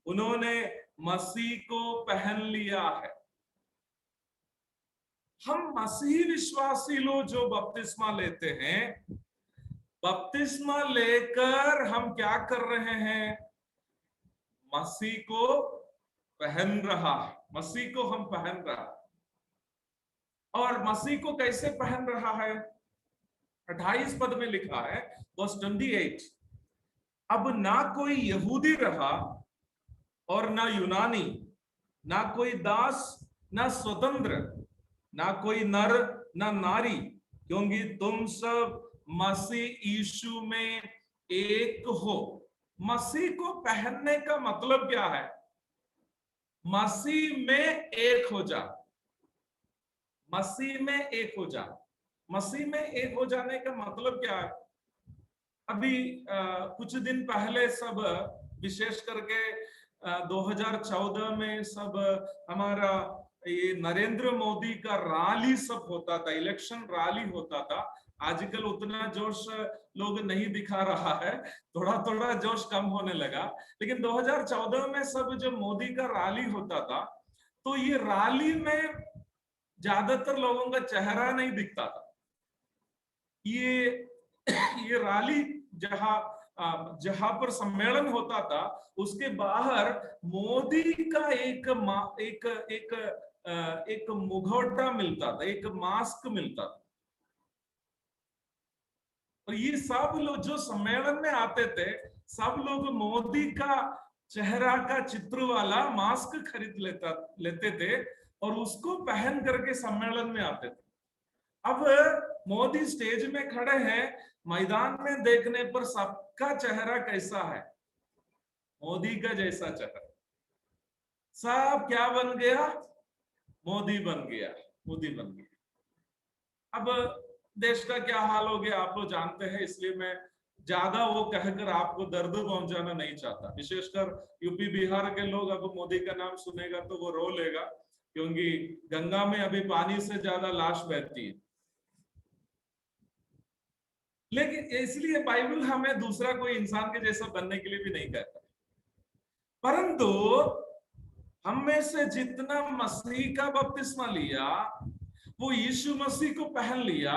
C: उन्होंने मसीह को पहन लिया है। हम मसीही विश्वासी लोग जो बपतिस्मा लेते हैं, बपतिस्मा लेकर हम क्या कर रहे हैं? मसीह को पहन रहा है। मसीह को हम पहन रहा है। और मसीह को कैसे पहन रहा है? 28 पद में लिखा है, वर्स 28, अब ना कोई यहूदी रहा और ना यूनानी, ना कोई दास ना स्वतंत्र, ना कोई नर ना नारी, क्योंकि तुम सब मसीह यीशु में एक हो। मसीह को पहनने का मतलब क्या है? मसीह में एक हो जा, मसीह में एक हो जा। मसीह में एक हो जाने का मतलब क्या है? अभी कुछ दिन पहले सब, विशेष करके 2014 में सब हमारा ये नरेंद्र मोदी का रैली सब होता था, इलेक्शन रैली होता था। आजकल उतना जोश लोग नहीं दिखा रहा है, थोड़ा थोड़ा जोश कम होने लगा। लेकिन 2014 में सब जब मोदी का रैली होता था, तो ये रैली में ज्यादातर लोगों का चेहरा नहीं दिखता था। ये रैली जहां पर सम्मेलन होता था, उसके बाहर मोदी का एक मुखौटा मिलता था, एक मास्क मिलता था। और ये सब लोग जो सम्मेलन में आते थे, सब लोग मोदी का चेहरा का चित्र वाला मास्क खरीद लेते थे और उसको पहन करके सम्मेलन में आते थे। अब मोदी स्टेज में खड़े हैं, मैदान में देखने पर सबका चेहरा कैसा है? मोदी का जैसा चेहरा। सब क्या बन गया? मोदी बन गया, मोदी बन गया। अब देश का क्या हाल हो गया आप लोग जानते हैं, इसलिए मैं ज्यादा वो कहकर आपको दर्द पहुंचाना नहीं चाहता। विशेषकर यूपी बिहार के लोग अब मोदी का नाम सुनेगा तो वो रो लेगा, क्योंकि गंगा में अभी पानी से ज्यादा लाश बहती है। लेकिन इसलिए बाइबल हमें दूसरा कोई इंसान के जैसा बनने के लिए भी नहीं कहता, परंतु हम में से जितना मसीह का बपतिस्मा लिया, वो यीशु मसीह को पहन लिया।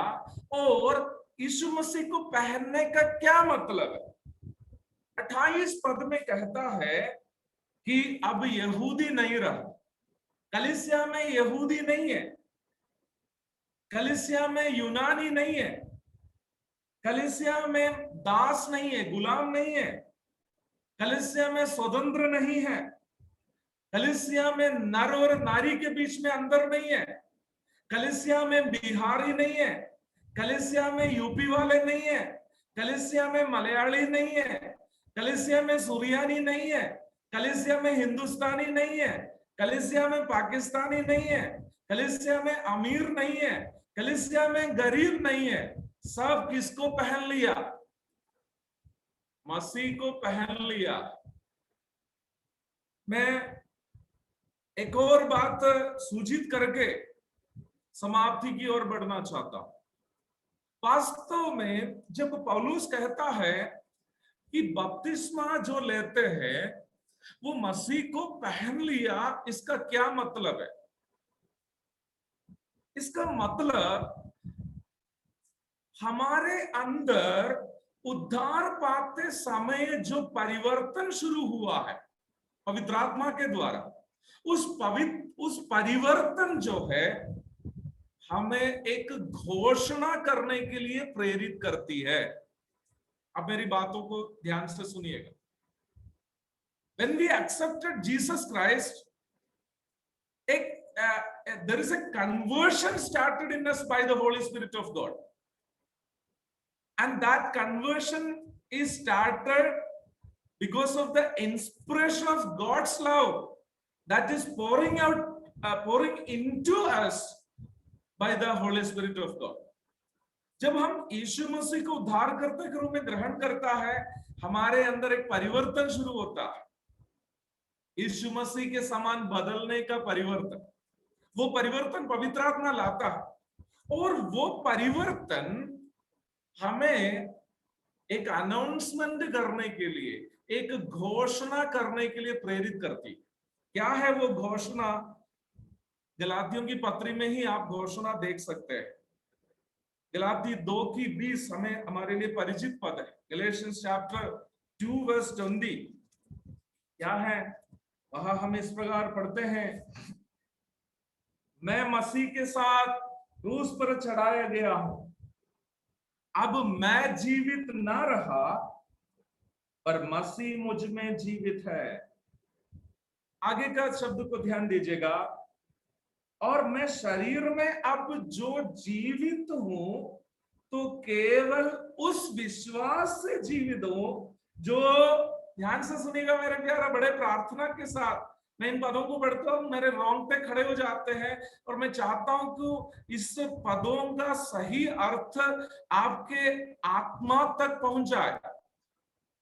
C: और यीशु मसीह को पहनने का क्या मतलब है? 28 पद में कहता है कि अब यहूदी नहीं रहा। कलीसिया में यहूदी नहीं है, कलीसिया में यूनानी नहीं है, कलीसिया में दास नहीं है, गुलाम नहीं है, कलीसिया में स्वतंत्र नहीं है, कलीसिया में नर और नारी के बीच में अंतर नहीं है, कलीसिया में बिहारी नहीं है, कलीसिया में यूपी वाले नहीं है, कलीसिया में मलयाली नहीं है, कलीसिया में सुरियानी नहीं है, कलीसिया में हिंदुस्तानी नहीं है, कलीसिया में पाकिस्तानी नहीं है, कलीसिया में अमीर नहीं है, कलीसिया में गरीब नहीं है। सब किसको पहन लिया? मसीह को पहन लिया। मैं एक और बात सूचित करके समाप्ति की ओर बढ़ना चाहता हूं। वास्तव में जब पौलुस कहता है कि बपतिस्मा जो लेते हैं वो मसीह को पहन लिया, इसका क्या मतलब है? इसका मतलब हमारे अंदर उद्धार पाते समय जो परिवर्तन शुरू हुआ है पवित्र आत्मा के द्वारा, उस परिवर्तन जो है हमें एक घोषणा करने के लिए प्रेरित करती है। अब मेरी बातों को ध्यान से सुनिएगा। When we accepted Jesus Christ, there is a conversion started in us by the Holy Spirit of God, and that conversion is started because of the inspiration of God's love that is pouring into us by the Holy Spirit of God. जब हम यीशु मसीह को उद्धारकर्ता के रूप में ग्रहण करता है, हमारे अंदर एक परिवर्तन शुरू होता है, यीशु मसीह के समान बदलने का परिवर्तन। वो परिवर्तन पवित्र आत्मा लाता है और वो परिवर्तन हमें एक अनाउंसमेंट करने के लिए, एक घोषणा करने के लिए प्रेरित करती है। क्या है वो घोषणा? गलातियों की पत्री में ही आप घोषणा देख सकते हैं। गलाती 2:20 हमारे लिए परिचित पद है। गैलेशियंस चैप्टर 2:20 क्या है? वहां हम इस प्रकार पढ़ते हैं, मैं मसीह के साथ क्रूस पर चढ़ाया गया हूं, अब मैं जीवित ना रहा पर मसीह मुझ में जीवित है। आगे का शब्द को ध्यान दीजिएगा, और मैं शरीर में अब जो जीवित हूं तो केवल उस विश्वास से जीवित हूं जो ध्यान से सुनिएगा मेरे प्यारा, बड़े प्रार्थना के साथ मैं इन पदों को पढ़ता हूँ, मेरे रोंगटे खड़े हो जाते हैं और मैं चाहता हूं कि इस पदों का सही अर्थ आपके आत्मा तक पहुंच जाए।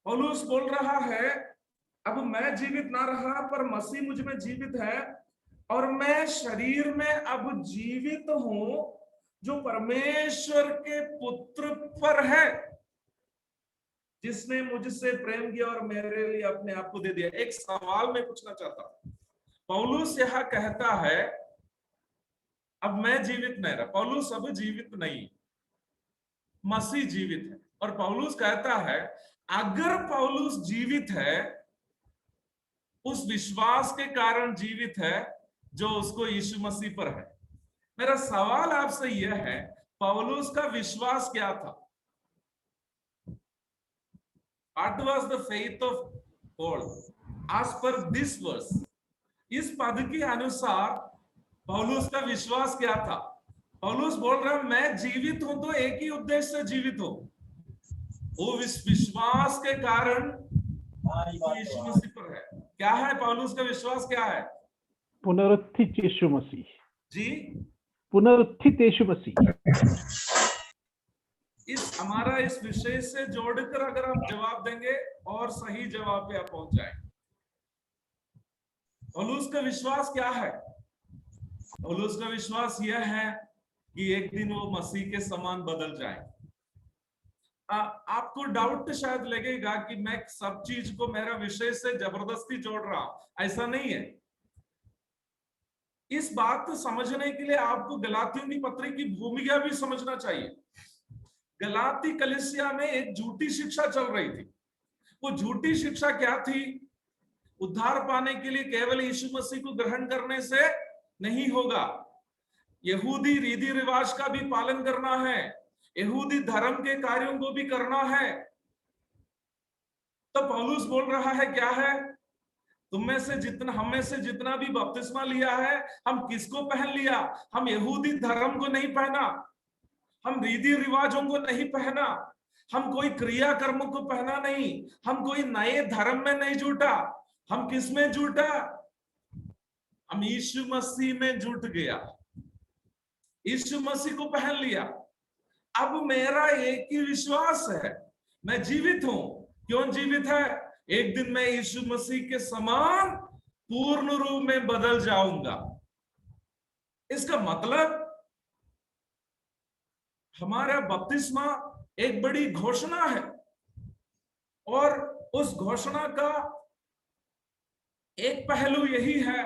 C: पौलुस बोल रहा है, अब मैं जीवित ना रहा पर मसीह मुझ में जीवित है, और मैं शरीर में अब जीवित हूं जो परमेश्वर के पुत्र पर है, जिसने मुझसे प्रेम किया और मेरे लिए अपने आप को दे दिया। एक सवाल मैं पूछना चाहता हूं। पौलुस यह कहता है अब मैं जीवित नहीं रहा, पौलुस अब जीवित नहीं, मसीह जीवित है। और पौलुस कहता है अगर पौलुस जीवित है, उस विश्वास के कारण जीवित है जो उसको यीशु मसीह पर है। मेरा सवाल आपसे यह है, पौलुस का विश्वास क्या था? What was the faith of Paul? As per this verse, इस पद के अनुसार पौलुस का विश्वास क्या था? पौलुस बोल रहा है मैं जीवित हूं तो एक ही उद्देश्य से जीवित हूं, वो विश्वास के कारण यीशु मसीह पर है। क्या है पौलुस का विश्वास? क्या है?
D: पुनरुत्थित यीशु मसीह
C: जी,
D: पुनरुत्थित यीशु मसीह।
C: हमारा इस विषय से जोड़कर अगर आप जवाब देंगे और सही जवाब पे आप पहुंच जाएंगे। पौलुस का विश्वास क्या है? पौलुस का विश्वास यह है कि एक दिन वो मसीह के समान बदल जाए। आपको डाउट शायद लगेगा कि मैं सब चीज को मेरा विषय से जबरदस्ती जोड़ रहा हूं, ऐसा नहीं है। इस बात को समझने के लिए आपको गलातियों की पत्री की भूमिका भी समझना चाहिए। गलाती कलीसिया में एक झूठी शिक्षा चल रही थी। वो झूठी शिक्षा क्या थी? उद्धार पाने के लिए केवल यीशु मसीह को ग्रहण करने से नहीं होगा, यहूदी रीति रिवाज का भी पालन करना है, यहूदी धर्म के कार्यों को भी करना है। तो पौलुस बोल रहा है क्या है? तुम में से जितना, हम में से जितना भी बपतिस्मा लिया है, हम किसको पहन लिया? हम यहूदी धर्म को नहीं पहना, हम रीति रिवाजों को नहीं पहना, हम कोई क्रिया कर्म को पहना नहीं, हम कोई नए धर्म में नहीं जुटा। हम किस में जुटा? हम यीशु मसीह में जुट गया, यीशु मसीह को पहन लिया। अब मेरा एक ही विश्वास है, मैं जीवित हूं। क्यों जीवित है? एक दिन मैं यीशु मसीह के समान पूर्ण रूप में बदल जाऊंगा। इसका मतलब हमारा बपतिस्मा एक बड़ी घोषणा है, और उस घोषणा का एक पहलू यही है,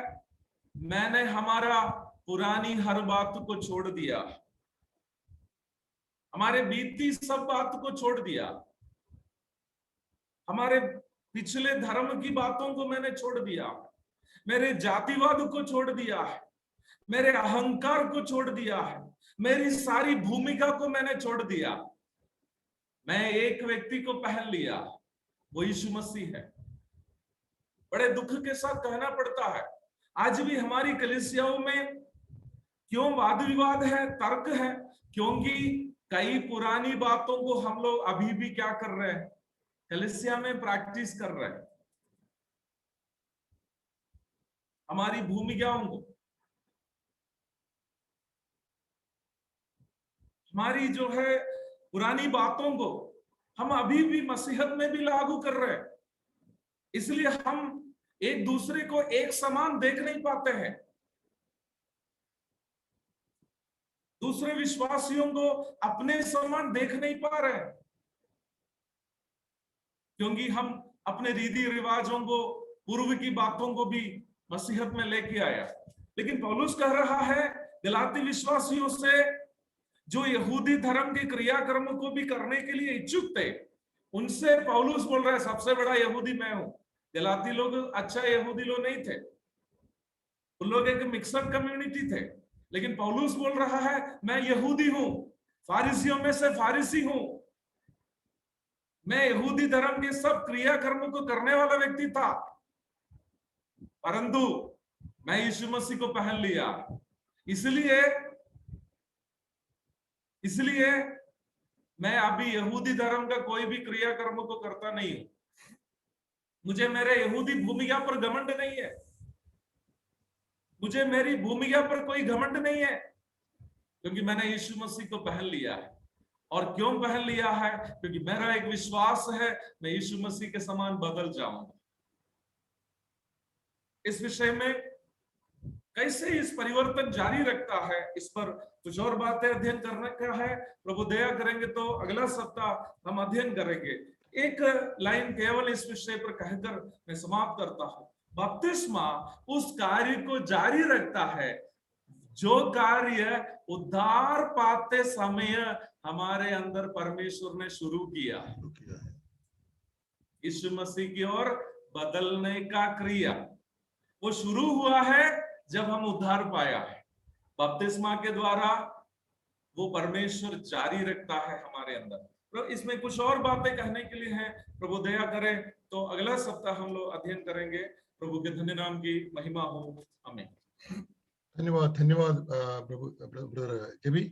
C: मैंने हमारा पुरानी हर बात को छोड़ दिया, हमारे बीती सब बात को छोड़ दिया, हमारे पिछले धर्म की बातों को मैंने छोड़ दिया, मेरे जातिवाद को छोड़ दिया है, मेरे अहंकार को छोड़ दिया है, मेरी सारी भूमिका को मैंने छोड़ दिया। मैं एक व्यक्ति को पहन लिया, वो यीशु मसीह है। बड़े दुख के साथ कहना पड़ता है, आज भी हमारी कलीसियाओं में क्यों वाद विवाद है, तर्क है? क्योंकि कई पुरानी बातों को हम लोग अभी भी क्या कर रहे हैं? कलीसिया में प्रैक्टिस कर रहे हैं। हमारी भूमिकाओं को, हमारी जो है पुरानी बातों को हम अभी भी मसीहत में भी लागू कर रहे हैं। इसलिए हम एक दूसरे को एक समान देख नहीं पाते हैं, दूसरे विश्वासियों को अपने समान देख नहीं पा रहे, क्योंकि हम अपने रीति रिवाजों को, पूर्व की बातों को भी मसीहत में लेके आया। लेकिन पौलुस कह रहा है गलाती विश्वासियों से, जो यहूदी धर्म के क्रियाक्रम को भी करने के लिए इच्छुक थे, उनसे पौलुस बोल रहा है सबसे बड़ा यहूदी मैं हूं। गलाती लोग अच्छा यहूदी लोग नहीं थे, उन लोग एक मिक्सड कम्युनिटी थे। लेकिन पौलुस बोल रहा है मैं यहूदी हूं, फारिसियों में से फारिसी हूं, मैं यहूदी धर्म के सब क्रियाकर्म को करने वाला व्यक्ति था, परंतु मैं यीशु मसीह को पहन लिया। इसलिए मैं अभी यहूदी धर्म का कोई भी क्रियाकर्म को करता नहीं हूं। मुझे मेरे यहूदी भूमिका पर घमंड नहीं है, मुझे मेरी भूमिका पर कोई घमंड नहीं है, क्योंकि मैंने यीशु मसीह को पहन लिया है। और क्यों पहन लिया है? क्योंकि मेरा एक विश्वास है, मैं यीशु मसीह के समान बदल जाऊंगा। इस विषय में कैसे इस परिवर्तन जारी रखता है, इस पर कुछ और बातें अध्ययन करने का है। प्रभु दया करेंगे तो अगला सप्ताह हम अध्ययन करेंगे। एक लाइन केवल इस विषय पर कहकर मैं समाप्त करता हूं। बपतिस्मा उस कार्य को जारी रखता है जो कार्य उद्धार पाते समय हमारे अंदर परमेश्वर ने शुरू किया है। यीशु मसीह की ओर बदलने का क्रिया वो शुरू हुआ है जब हम उद्धार पाया है। बपतिस्मा के द्वारा वो परमेश्वर जारी रखता है हमारे अंदर। तो इसमें कुछ और बातें कहने के लिए हैं। प्रभु दया करे तो अगला सप्ताह हम लोग अध्ययन करेंगे। प्रभु के धन्य नाम की महिमा हो। आमीन।
B: धन्यवाद, धन्यवाद प्रभु ब्रदर जेबी।